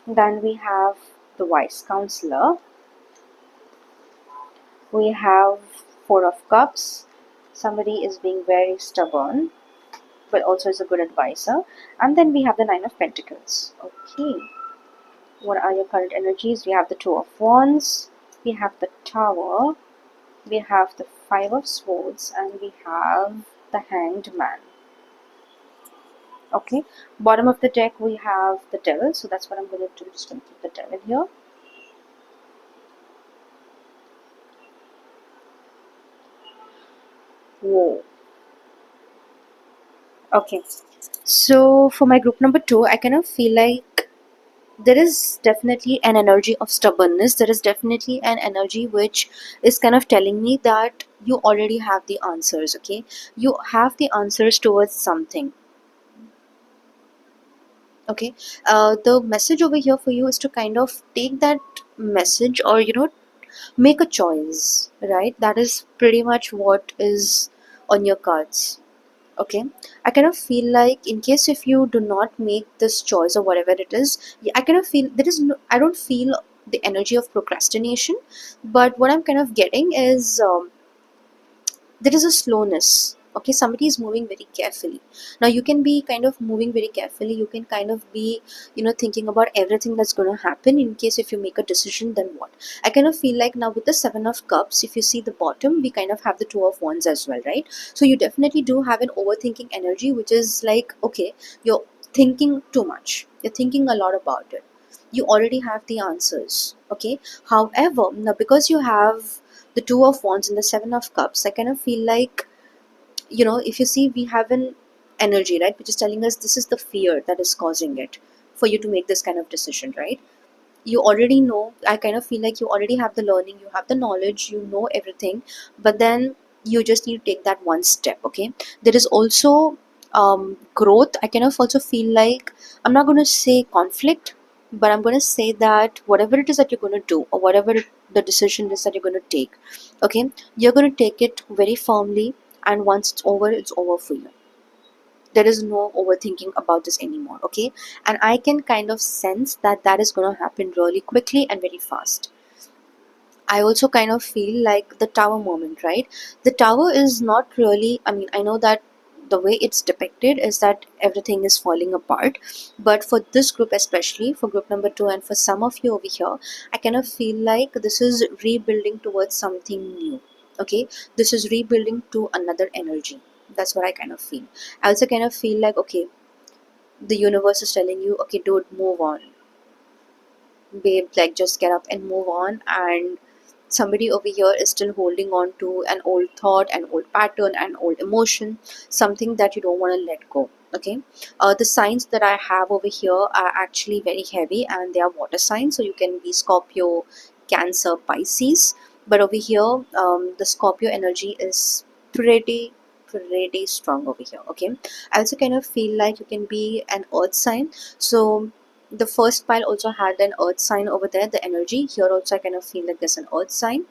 Then we have the Wise Counselor. We have 4 of Cups. Somebody is being very stubborn, but also is a good advisor. And then we have the 9 of Pentacles. Okay. What are your current energies? We have the 2 of Wands. We have the Tower. We have the 5 of Swords. And we have the Hanged Man. Okay. Bottom of the deck we have the Devil. So that's what I'm going to do. Just going to put the Devil here. Whoa. Okay. So for my group number two, I kind of feel like there is definitely an energy of stubbornness. There is definitely an energy which is kind of telling me that you already have the answers. Okay, you have the answers towards something. Okay, the message over here for you is to kind of take that message, or make a choice, right? That is pretty much what is on your cards. Okay, I kind of feel like in case if you do not make this choice or whatever it is, I kind of feel there is no, I don't feel the energy of procrastination, but what I'm kind of getting is there is a slowness. Okay, somebody is moving very carefully. Now you can be kind of moving very carefully, you can kind of be thinking about everything that's going to happen in case if you make a decision, then what. I kind of feel like now with the seven of cups, if you see the bottom, we kind of have the two of wands as well, right? So you definitely do have an overthinking energy, which is like, okay, you're thinking too much, you're thinking a lot about it, you already have the answers. Okay, however, now because you have the two of wands and the seven of cups, I kind of feel like, if you see, we have an energy, right, which is telling us this is the fear that is causing it for you to make this kind of decision, right? You already know, I kind of feel like you already have the learning, you have the knowledge, you know everything, but then you just need to take that one step. Okay, there is also growth. I kind of also feel like, I'm not going to say conflict, but I'm going to say that whatever it is that you're going to do, or whatever the decision is that you're going to take, okay, you're going to take it very firmly, and once it's over for you. There is no overthinking about this anymore. Okay, and I can kind of sense that that is going to happen really quickly and very fast. I also kind of feel like the tower moment, right? The tower is not really, I mean, I know that the way it's depicted is that everything is falling apart, but for this group, especially for group number two and for some of you over here, I kind of feel like this is rebuilding towards something new. Okay, this is rebuilding to another energy. That's what I kind of feel. I also kind of feel like, okay, the universe is telling you, okay, dude, move on, babe, like just get up and move on. And somebody over here is still holding on to an old thought, an old pattern, an old emotion, something that you don't want to let go. Okay, the signs that I have over here are actually very heavy, and they are water signs, so you can be Scorpio, Cancer, Pisces. But over here, the Scorpio energy is pretty strong over here. Okay, I also kind of feel like you can be an earth sign. So the first pile also had an earth sign over there, the energy here also I kind of feel like there's an earth sign.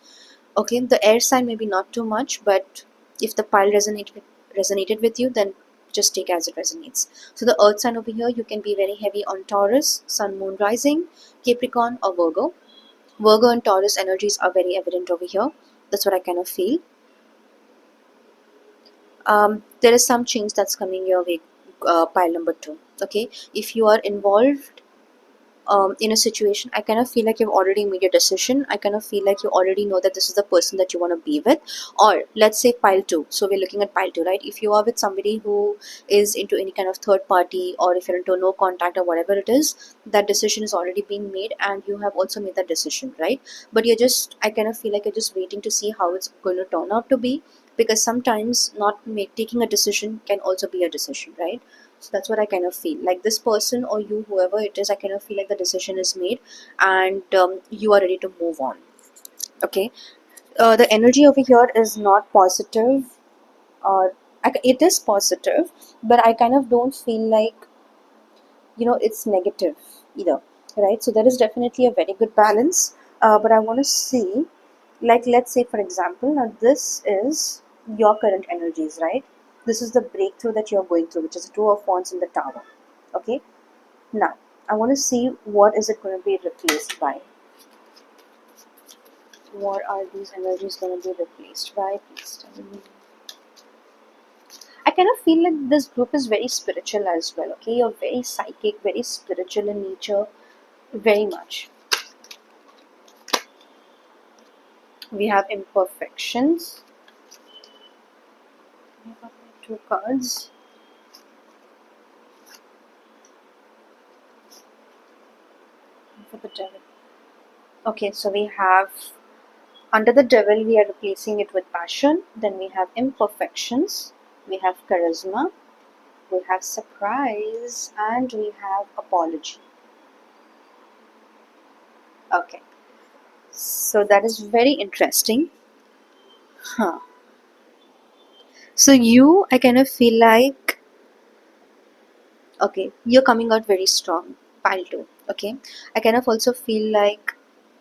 Okay, the air sign maybe not too much, but if the pile resonated with you, then just take as it resonates. So the earth sign over here, you can be very heavy on Taurus, sun, moon, rising, Capricorn, or Virgo. Virgo and Taurus energies are very evident over here. That's what I kind of feel. There is some change that's coming your way, pile number two. Okay, if you are involved in a situation, I kind of feel like you've already made a decision. I kind of feel like you already know that this is the person that you want to be with. Or let's say pile two. So we're looking at pile two, right? If you are with somebody who is into any kind of third party, or if you're into no contact or whatever it is, that decision is already being made, and you have also made that decision, right? But I kind of feel like you're just waiting to see how it's going to turn out to be, because sometimes taking a decision can also be a decision, right? So that's what I kind of feel like. This person or you, whoever it is, I kind of feel like the decision is made, and you are ready to move on. Okay, the energy over here is not positive, or it is positive, but I kind of don't feel like it's negative either, right? So there is definitely a very good balance. But I want to see, like, let's say for example, now this is your current energies, right? This is the breakthrough that you're going through, which is the two of wands in the tower. Okay, now I want to see what is it going to be replaced by. What are these energies going to be replaced by? Please tell me. I kind of feel like this group is very spiritual as well. Okay, you're very psychic, very spiritual in nature, very much. We have imperfections. We have two cards. For the devil. Okay, so we have under the devil, we are replacing it with passion. Then we have imperfections. We have charisma. we have surprise, and we have apology. Okay, so that is very interesting. Huh. So you, I kind of feel like, okay, you're coming out very strong. Pile two. Okay, I kind of also feel like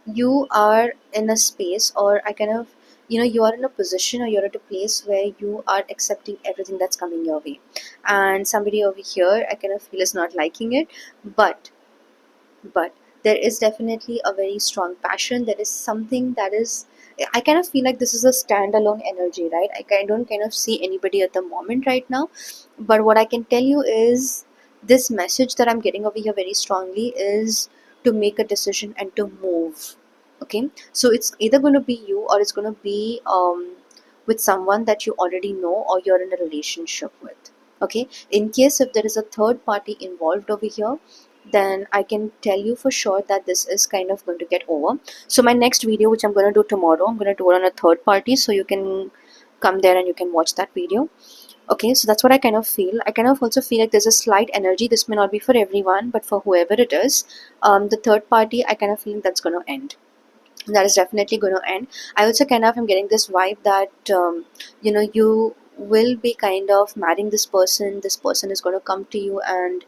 you are in a space, or I kind of, you are in a position, or you're at a place where you are accepting everything that's coming your way, and somebody over here, I kind of feel, is not liking it, but but there is definitely a very strong passion. There is something that is, I kind of feel like this is a standalone energy, right? Don't kind of see anybody at the moment right now, but what I can tell you is this message that I'm getting over here very strongly is to make a decision and to move. Okay, so it's either going to be you, or it's going to be with someone that you already know, or you're in a relationship with. Okay, in case if there is a third party involved over here, then I can tell you for sure that this is kind of going to get over. So my next video, which I'm going to do tomorrow, I'm going to do it on a third party, so you can come there and you can watch that video. Okay, so that's what I kind of feel. I kind of also feel like there's a slight energy. This may not be for everyone, but for whoever it is, the third party, I kind of feel that's going to end. That is definitely going to end. I also kind of am getting this vibe that you will be kind of marrying this person. This person is going to come to you and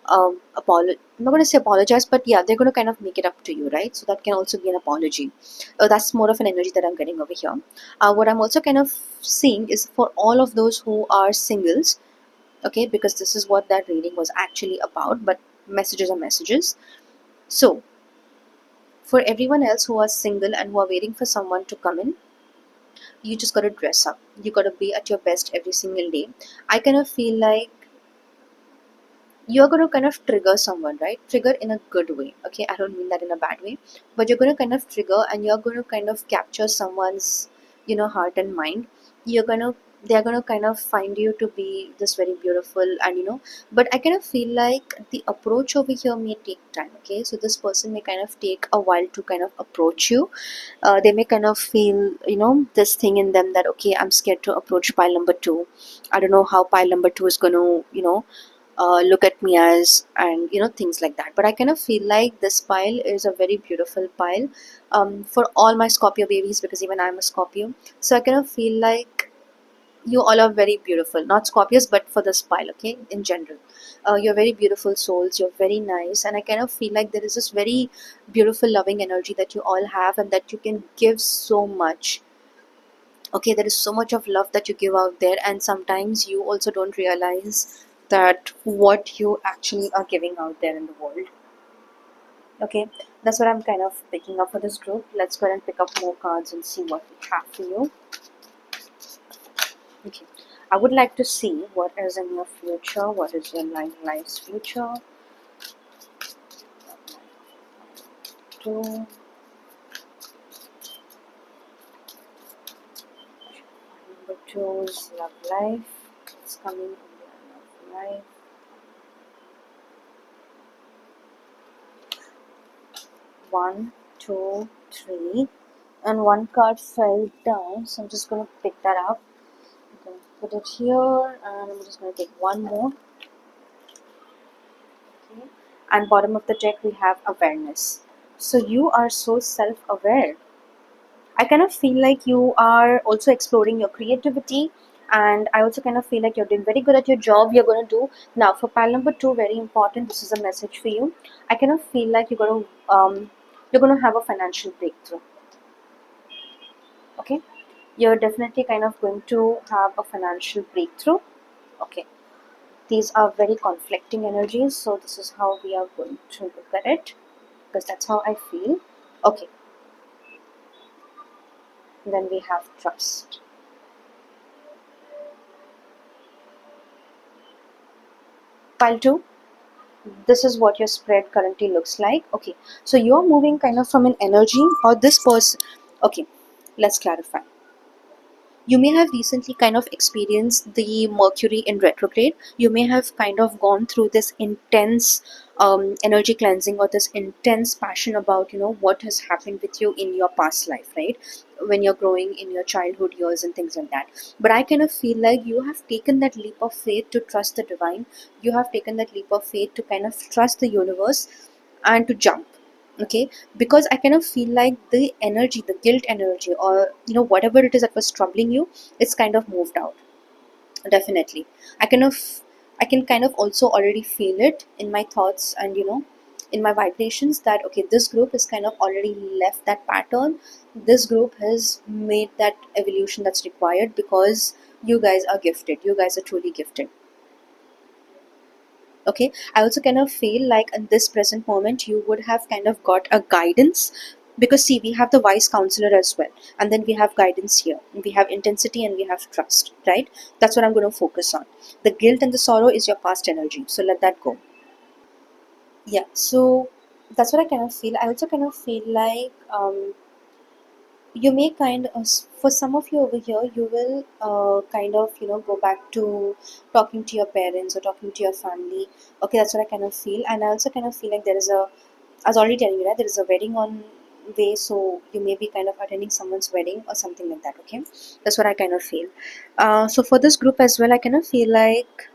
I'm not going to say apologize, but yeah, they're going to kind of make it up to you, right? So that can also be an apology. That's more of an energy that I'm getting over here. What I'm also kind of seeing is for all of those who are singles, okay, because this is what that reading was actually about, but messages are messages. So for everyone else who are single and who are waiting for someone to come in, you just got to dress up. You got to be at your best every single day. I kind of feel like you're going to kind of trigger someone, right? Trigger in a good way. Okay, I don't mean that in a bad way, but you're going to kind of trigger, and you're going to kind of capture someone's, heart and mind. You're going to They're going to kind of find you to be this very beautiful, and but I kind of feel like the approach over here may take time. Okay, so this person may kind of take a while to kind of approach you. They may kind of feel, this thing in them that, okay, I'm scared to approach pile number two. I don't know how pile number two is going to, look at me as, and things like that. But I kind of feel like this pile is a very beautiful pile, for all my Scorpio babies, because even I'm a Scorpio. So I kind of feel like you all are very beautiful, not Scorpios, but for this pile, okay, in general. You're very beautiful souls, you're very nice, and I kind of feel like there is this very beautiful loving energy that you all have, and that you can give so much. Okay, there is so much of love that you give out there, and sometimes you also don't realize that what you actually are giving out there in the world. Okay, that's what I'm kind of picking up for this group. Let's go ahead and pick up more cards and see what we have for you. Okay, I would like to see what is in your future, what is your life's future. Two, number two is love life. It's coming in your love life. One, two, three, and one card fell down, so I'm just going to pick that up. I'm going to put it here, and I'm just going to take one more. Okay, and bottom of the deck we have awareness. So you are so self-aware. I kind of feel like you are also exploring your creativity, and I also kind of feel like you're doing very good at your job you're going to do. Now, for pile number two, very important, this is a message for you. I kind of feel like you're going to have a financial breakthrough. Okay, you're definitely kind of going to have a financial breakthrough. Okay, these are very conflicting energies, so this is how we are going to look at it, because that's how I feel. Okay, then we have trust. Pile two, this is what your spread currently looks like. Okay, so you're moving kind of from an energy, or this person. Okay, let's clarify. You may have recently kind of experienced the Mercury in retrograde. You may have kind of gone through this intense energy cleansing, or this intense passion about what has happened with you in your past life, right? when you're growing in your childhood years and things like that. But I kind of feel like you have taken that leap of faith to trust the divine. You have taken that leap of faith to kind of trust the universe and to jump. Okay, because I kind of feel like the energy, the guilt energy, or whatever it is that was troubling you, it's kind of moved out. Definitely. I can kind of also already feel it in my thoughts and in my vibrations that okay, this group is kind of already left that pattern. This group has made that evolution that's required because you guys are gifted. You guys are truly gifted. Okay, I also kind of feel like in this present moment you would have kind of got a guidance, because see, we have the wise counselor as well, and then we have guidance here, we have intensity, and we have trust, right? That's what I'm going to focus on. The guilt and the sorrow is your past energy, so let that go. Yeah, so that's what I kind of feel. I also kind of feel like you may kind of, for some of you over here, you will kind of go back to talking to your parents or talking to your family. Okay, that's what I kind of feel. And I also kind of feel like there is a, I was already telling you that there is a wedding on way, so you may be kind of attending someone's wedding or something like that. Okay, that's what I kind of feel. So for this group as well, I kind of feel like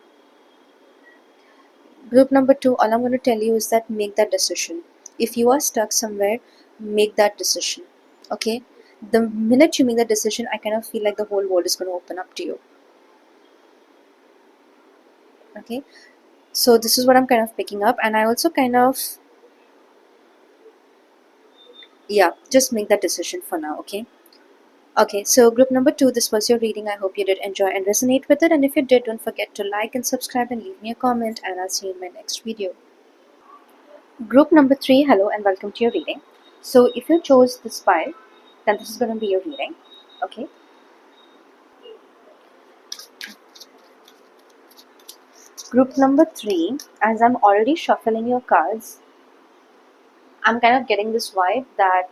group number two, all I'm going to tell you is that make that decision. If you are stuck somewhere, make that decision. Okay? The minute you make that decision, I kind of feel like the whole world is going to open up to you. Okay? So this is what I'm kind of picking up, and I also kind of, yeah, just make that decision for now. Okay? Okay, so group number two, this was your reading. I hope you did enjoy and resonate with it. And if you did, don't forget to like and subscribe and leave me a comment, and I'll see you in my next video. Group number three, hello and welcome to your reading. So if you chose this pile, then this is going to be your reading. Okay. Group number three, as I'm already shuffling your cards, I'm kind of getting this vibe that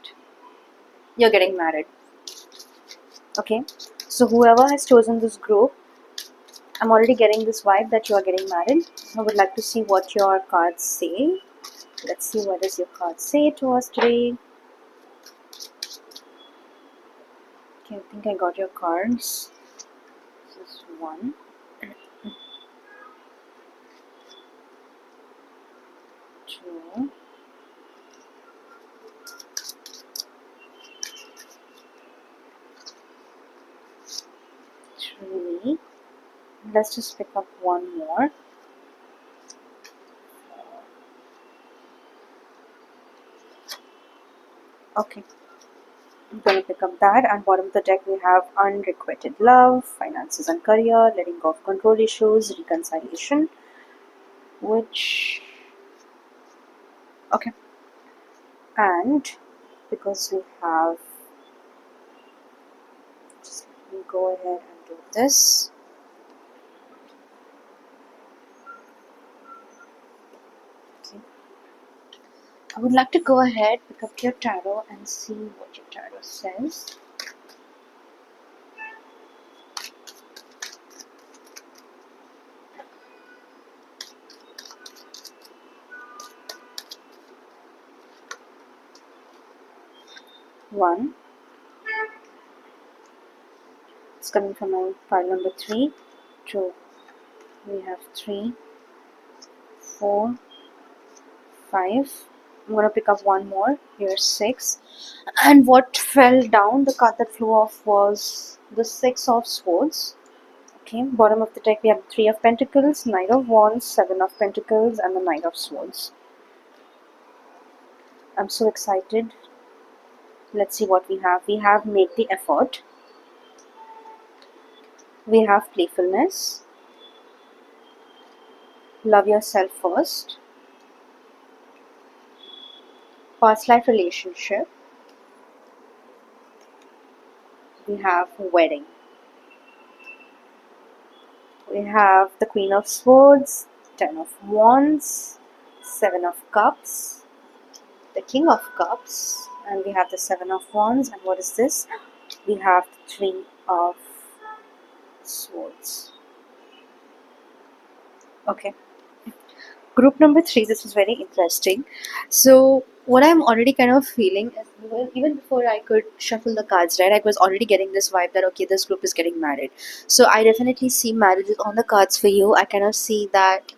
you're getting married. Okay. So whoever has chosen this group, I'm already getting this vibe that you are getting married. I would like to see what your cards say. Let's see what does your cards say to us today. Okay, I think I got your cards. This is one. 2, 3. Let's just pick up one more. Okay, I'm gonna pick up that. And bottom of the deck we have unrequited love, finances and career, letting go of control issues, reconciliation, which, okay, and because we have, just let me go ahead and do this. Okay, I would like to go ahead, pick up your tarot and see what your tarot says. One, it's coming from my pile number 3. 2, we have 3, 4, 5. I'm gonna pick up one more. Here's 6. And what fell down, the card that flew off, was the 6 of Swords. Okay, bottom of the deck we have 3 of Pentacles, Knight of Wands, 7 of Pentacles, and the Knight of Swords. I'm so excited. Let's see what we have. We have make the effort. We have playfulness. Love yourself first. Past life relationship. We have wedding. We have the Queen of Swords, 10 of Wands, 7 of Cups, the King of Cups, and we have the 7 of Wands. And what is this? We have the 3 of Swords. Okay. Group number three, this is very interesting. So, what I'm already kind of feeling is, well, even before I could shuffle the cards, right, I was already getting this vibe that, okay, this group is getting married. So, I definitely see marriages on the cards for you. I kind of see that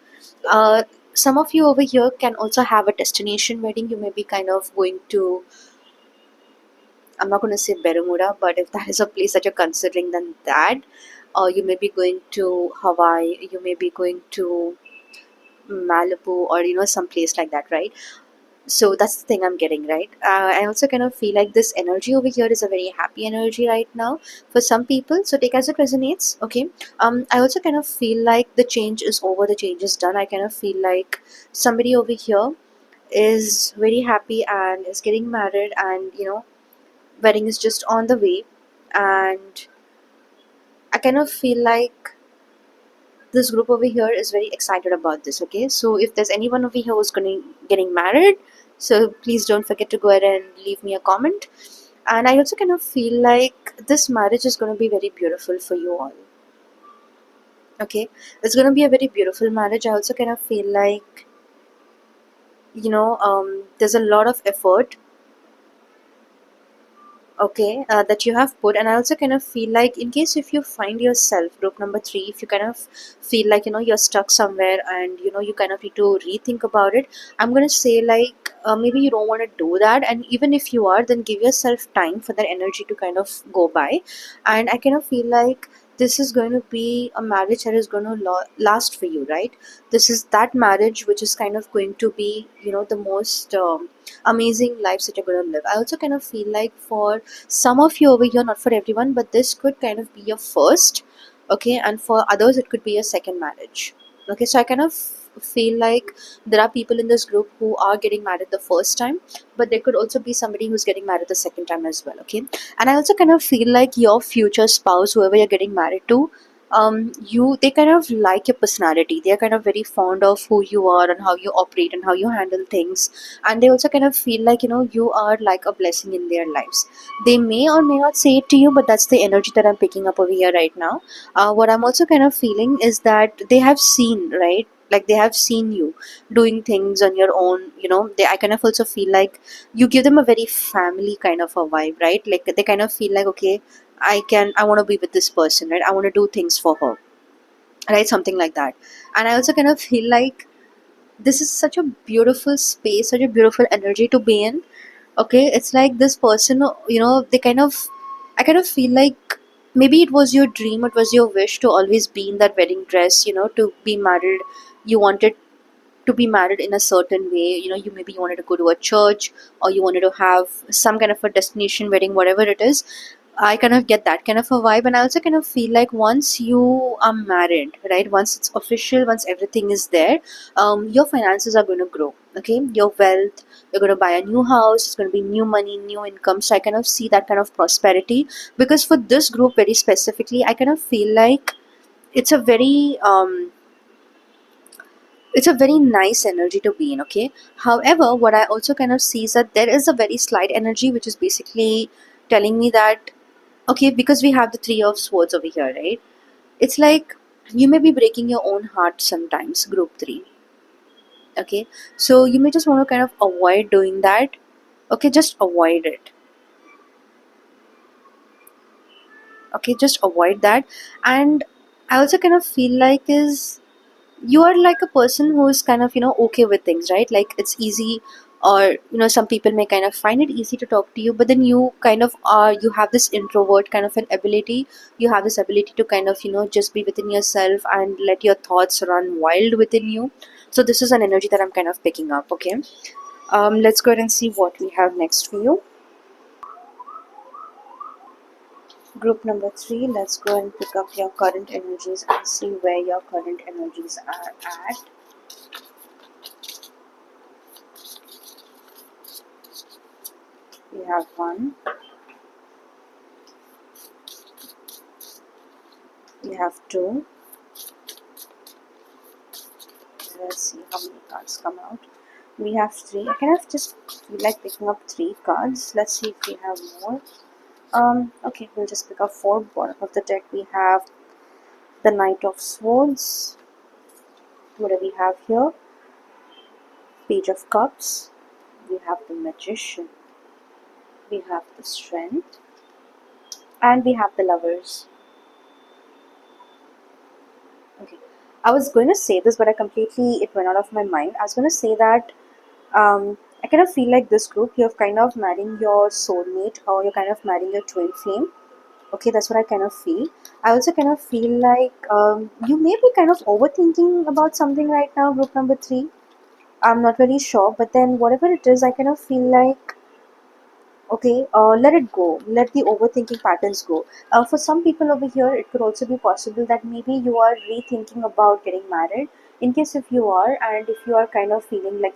uh, some of you over here can also have a destination wedding. You may be kind of going to, I'm not going to say Bermuda, but if that is a place that you're considering, then that. You may be going to Hawaii, you may be going to Malibu, or some place like that, right? So that's the thing I'm getting, right? I also kind of feel like this energy over here is a very happy energy right now for some people. So take as it resonates, okay? I also kind of feel like the change is over, the change is done. I kind of feel like somebody over here is very happy and is getting married, and wedding is just on the way. And I kind of feel like this group over here is very excited about this, okay? So if there's anyone over here who's going getting married, so please don't forget to go ahead and leave me a comment. And I also kind of feel like this marriage is going to be very beautiful for you all, okay? It's going to be a very beautiful marriage. I also kind of feel like there's a lot of effort, okay, that you have put. And I also kind of feel like, in case if you find yourself, group number three, if you kind of feel like you're stuck somewhere, and you kind of need to rethink about it, I'm going to say, like, maybe you don't want to do that. And even if you are, then give yourself time for that energy to kind of go by. And I kind of feel like this is going to be a marriage that is going to last for you, right? This is that marriage which is kind of going to be the most amazing lives that you're going to live. I also kind of feel like for some of you over here, not for everyone, but this could kind of be your first, okay? And for others, it could be your second marriage, okay? So I kind of feel like there are people in this group who are getting married the first time, but there could also be somebody who's getting married the second time as well, okay? And I also kind of feel like your future spouse, whoever you're getting married to, they kind of like your personality. They're kind of very fond of who you are and how you operate and how you handle things. And they also kind of feel like you are like a blessing in their lives. They may or may not say it to you, but that's the energy that I'm picking up over here right now. What I'm also kind of feeling is that they have seen, right, like they have seen you doing things on your own. I kind of also feel like you give them a very family kind of a vibe, right? Like they kind of feel like, okay, I want to be with this person, right? I want to do things for her, right? Something like that. And I also kind of feel like this is such a beautiful space, such a beautiful energy to be in, okay? It's like this person, they kind of, I kind of feel like maybe it was your dream, it was your wish to always be in that wedding dress, to be married. You wanted to be married in a certain way. You maybe you wanted to go to a church, or you wanted to have some kind of a destination wedding, whatever it is. I kind of get that kind of a vibe. And I also kind of feel like once you are married, right, once it's official, once everything is there, your finances are going to grow, okay? Your wealth, you're going to buy a new house, it's going to be new money, new income. So I kind of see that kind of prosperity. Because for this group very specifically, I kind of feel like it's a very it's a very nice energy to be in, okay? However, what I also kind of see is that there is a very slight energy which is basically telling me that, okay, because we have the three of swords over here, right? It's like you may be breaking your own heart sometimes, group three, okay? So you may just want to kind of avoid doing that, okay? Just avoid it, okay? Just avoid that. And I also kind of feel like is you are like a person who is kind of okay with things, right? Like it's easy, or some people may kind of find it easy to talk to you, but then you kind of are, you have this introvert kind of an ability. You have this ability to kind of just be within yourself and let your thoughts run wild within you. So this is an energy that I'm kind of picking up, okay? Let's go ahead and see what we have next for you. Group number three, let's go and pick up your current energies and see where your current energies are at. We have one, we have two. Let's see how many cards come out. We have three. I kind of just feel like picking up three cards. Let's see if we have more. Okay, we'll just pick up four. Bottom of the deck we have the Knight of Swords. What do we have here? Page of Cups, we have the Magician, we have the Strength, and we have the Lovers. Okay, I was going to say this, but it went out of my mind. I was going to say that I kind of feel like this group, you're kind of marrying your soulmate or you're kind of marrying your twin flame. Okay, that's what I kind of feel. I also kind of feel like you may be kind of overthinking about something right now, group number three. I'm not really sure, but then whatever it is, I kind of feel like okay, let it go. Let the overthinking patterns go. For some people over here, it could also be possible that maybe you are rethinking about getting married. In case if you are, and if you are kind of feeling like,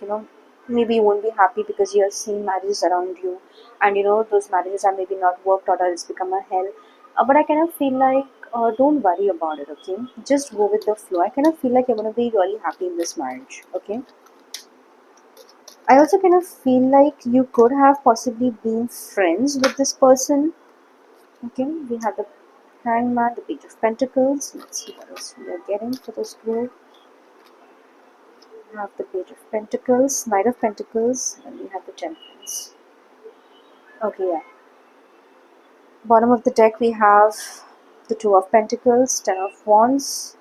maybe you won't be happy because you're seeing marriages around you, and those marriages are maybe not worked out or it's become a hell. But I kind of feel like, don't worry about it, okay? Just go with the flow. I kind of feel like you're going to be really happy in this marriage, okay? I also kind of feel like you could have possibly been friends with this person. Okay, we have the Hangman, the Page of Pentacles. Let's see what else we are getting for this group. We have the Page of Pentacles, Knight of Pentacles, and we have the Temperance. Okay, yeah. Bottom of the deck we have the Two of Pentacles, Ten of Wands.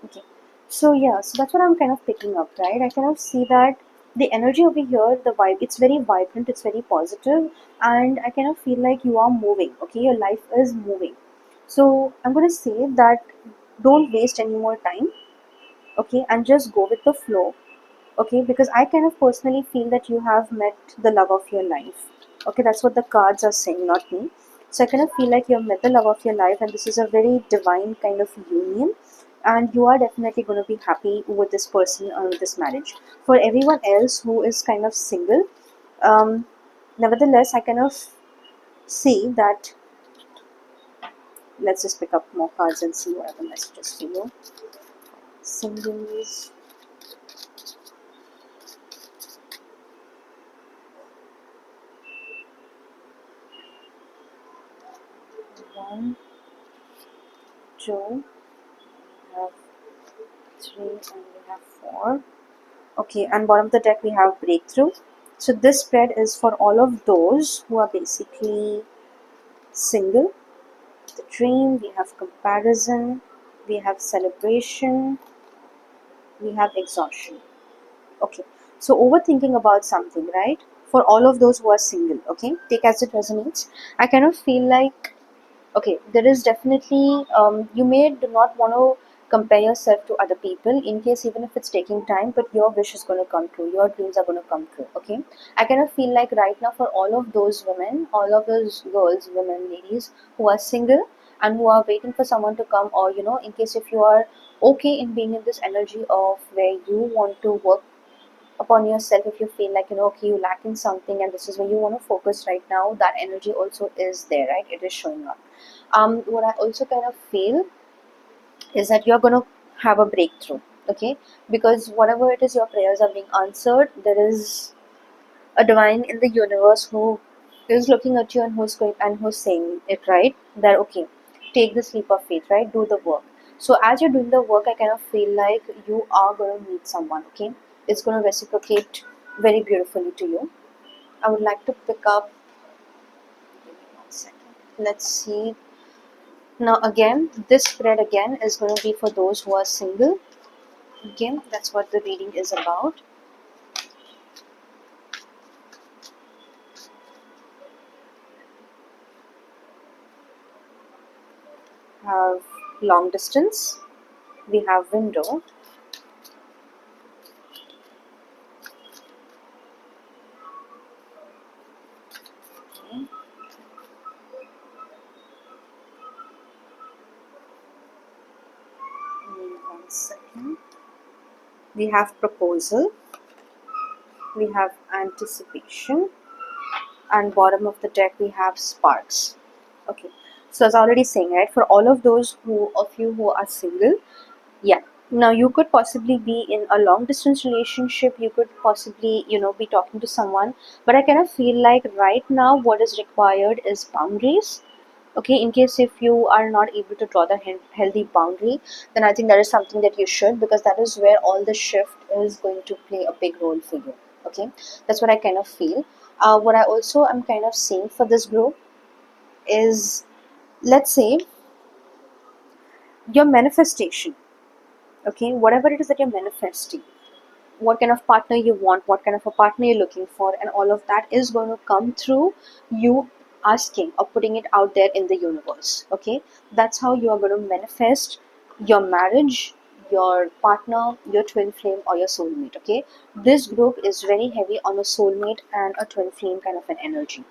Okay. So yeah, so that's what I'm kind of picking up, right? I kind of see that the energy over here, the vibe, it's very vibrant, it's very positive, and I kind of feel like you are moving, okay? Your life is moving. So I'm gonna say that don't waste any more time, okay, and just go with the flow, okay, because I kind of personally feel that you have met the love of your life. Okay, that's what the cards are saying, not me. So I kind of feel like you've met the love of your life, and this is a very divine kind of union, and you are definitely going to be happy with this person or with this marriage. For everyone else who is kind of single, um, nevertheless, I kind of see that. Let's just pick up more cards and see what are the messages for you. Singles. One, two, we have three, and we have four. Okay, and bottom of the deck we have breakthrough. So this spread is for all of those who are basically single. The dream, we have comparison, we have celebration, we have exhaustion. Okay, so overthinking about something, right? For all of those who are single, okay, take as it resonates. I kind of feel like okay, there is definitely you may do not want to compare yourself to other people in case even if it's taking time, but your wish is going to come true, your dreams are going to come true. Okay, I kind of feel like right now for all of those women, all of those girls, women, ladies who are single and who are waiting for someone to come, or in case if you are okay in being in this energy of where you want to work upon yourself, if you feel like okay, you lack in something and this is where you want to focus right now, that energy also is there, right? It is showing up. What I also kind of feel is that you're going to have a breakthrough, okay? Because whatever it is, your prayers are being answered. There is a divine in the universe who is looking at you and who's saying it, right? That okay, take this leap of faith, right? Do the work. So as you're doing the work, I kind of feel like you are going to meet someone, okay? It's going to reciprocate very beautifully to you. I would like to pick up. Give me 1 second. Let's see. Now again, this spread again is going to be for those who are single. Again, that's what the reading is about. Have long distance. We have window. Okay. Give me 1 second. We have proposal. We have anticipation. And bottom of the deck we have sparks. Okay. So as I was already saying, right, for all of those who of you who are single, yeah, now you could possibly be in a long distance relationship, you could possibly be talking to someone, but I kind of feel like right now what is required is boundaries. Okay, in case if you are not able to draw the healthy boundary, then I think that is something that you should, because that is where all the shift is going to play a big role for you. Okay, that's what I kind of feel. What I also am kind of seeing for this group is, let's say, your manifestation. Okay, whatever it is that you're manifesting, what kind of partner you want, what kind of a partner you're looking for, and all of that is going to come through you asking or putting it out there in the universe. Okay, that's how you are going to manifest your marriage, your partner, your twin flame, or your soulmate. Okay, this group is very heavy on a soulmate and a twin flame kind of an energy.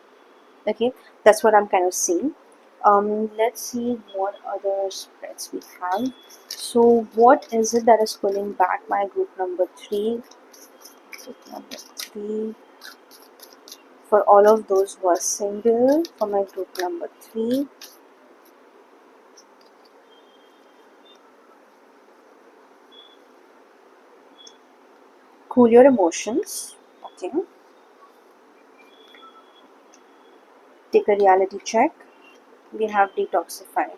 Okay, that's what I'm kind of seeing. Let's see what other spreads we have. So what is it that is pulling back my group number three? Group number three, for all of those who are single, for my group number three. Cool your emotions. Okay, take a reality check. We have detoxify,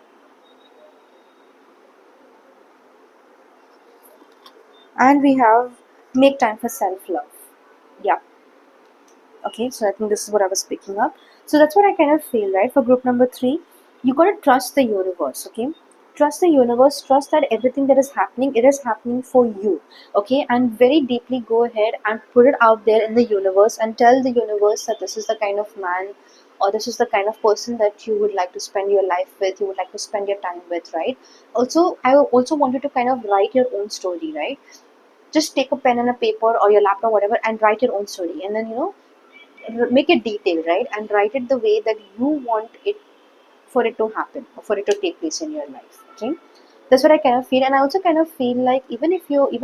and we have make time for self-love. Yeah. Okay, so I think this is what I was picking up. So that's what I kind of feel, right? For group number three, you gotta trust the universe. Okay, trust the universe, trust that everything that is happening, it is happening for you. Okay, and very deeply go ahead and put it out there in the universe and tell the universe that this is the kind of man or this is the kind of person that you would like to spend your life with, you would like to spend your time with, right? Also, I also want you to kind of write your own story, right? Just take a pen and a paper or your laptop, whatever, and write your own story, and then make it detailed, right, and write it the way that you want it for it to happen or for it to take place in your life. Okay, that's what I kind of feel. And I also kind of feel like even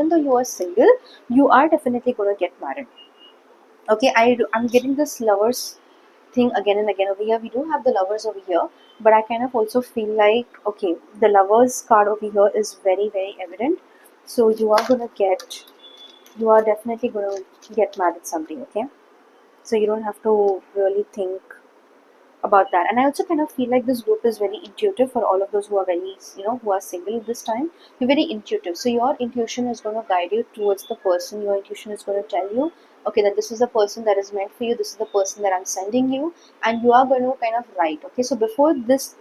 though you are single, you are definitely going to get married. Okay, I'm getting this lovers thing again and again over here. We do have the lovers over here, but I kind of also feel like, okay, the lovers card over here is very very evident. So you are definitely going to get married someday. Okay, so you don't have to really think about that. And I also kind of feel like this group is very intuitive for all of those who are very, who are single this time. You're very intuitive, so your intuition is going to guide you towards the person. Your intuition is going to tell you, okay, that this is the person that is meant for you, this is the person that I'm sending you, and you are going to kind of write. Okay, so before this,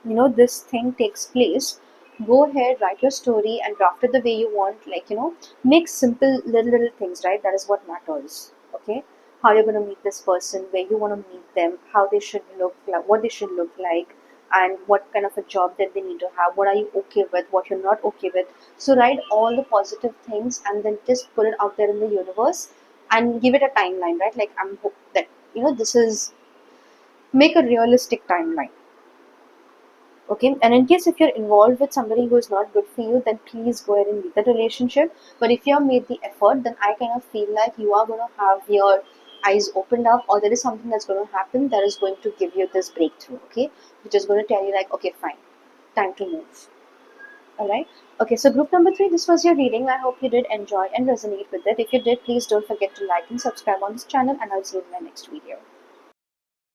this thing takes place, go ahead, write your story and draft it the way you want. Like, make simple little things, right? That is what matters. Okay, how you're going to meet this person, where you want to meet them, how they should look like, what they should look like, and what kind of a job that they need to have, what are you okay with, what you're not okay with. So write all the positive things and then just put it out there in the universe and give it a timeline, right? Like, I'm hope that, this is, make a realistic timeline. Okay, and in case if you're involved with somebody who is not good for you, then please go ahead and leave that relationship. But if you have made the effort, then I kind of feel like you are going to have your eyes opened up, or there is something that's going to happen that is going to give you this breakthrough. Okay, which is going to tell you like, okay, fine, time to move. All right. Okay, so group number three, this was your reading. I hope you did enjoy and resonate with it. If you did, please don't forget to like and subscribe on this channel, and I'll see you in my next video.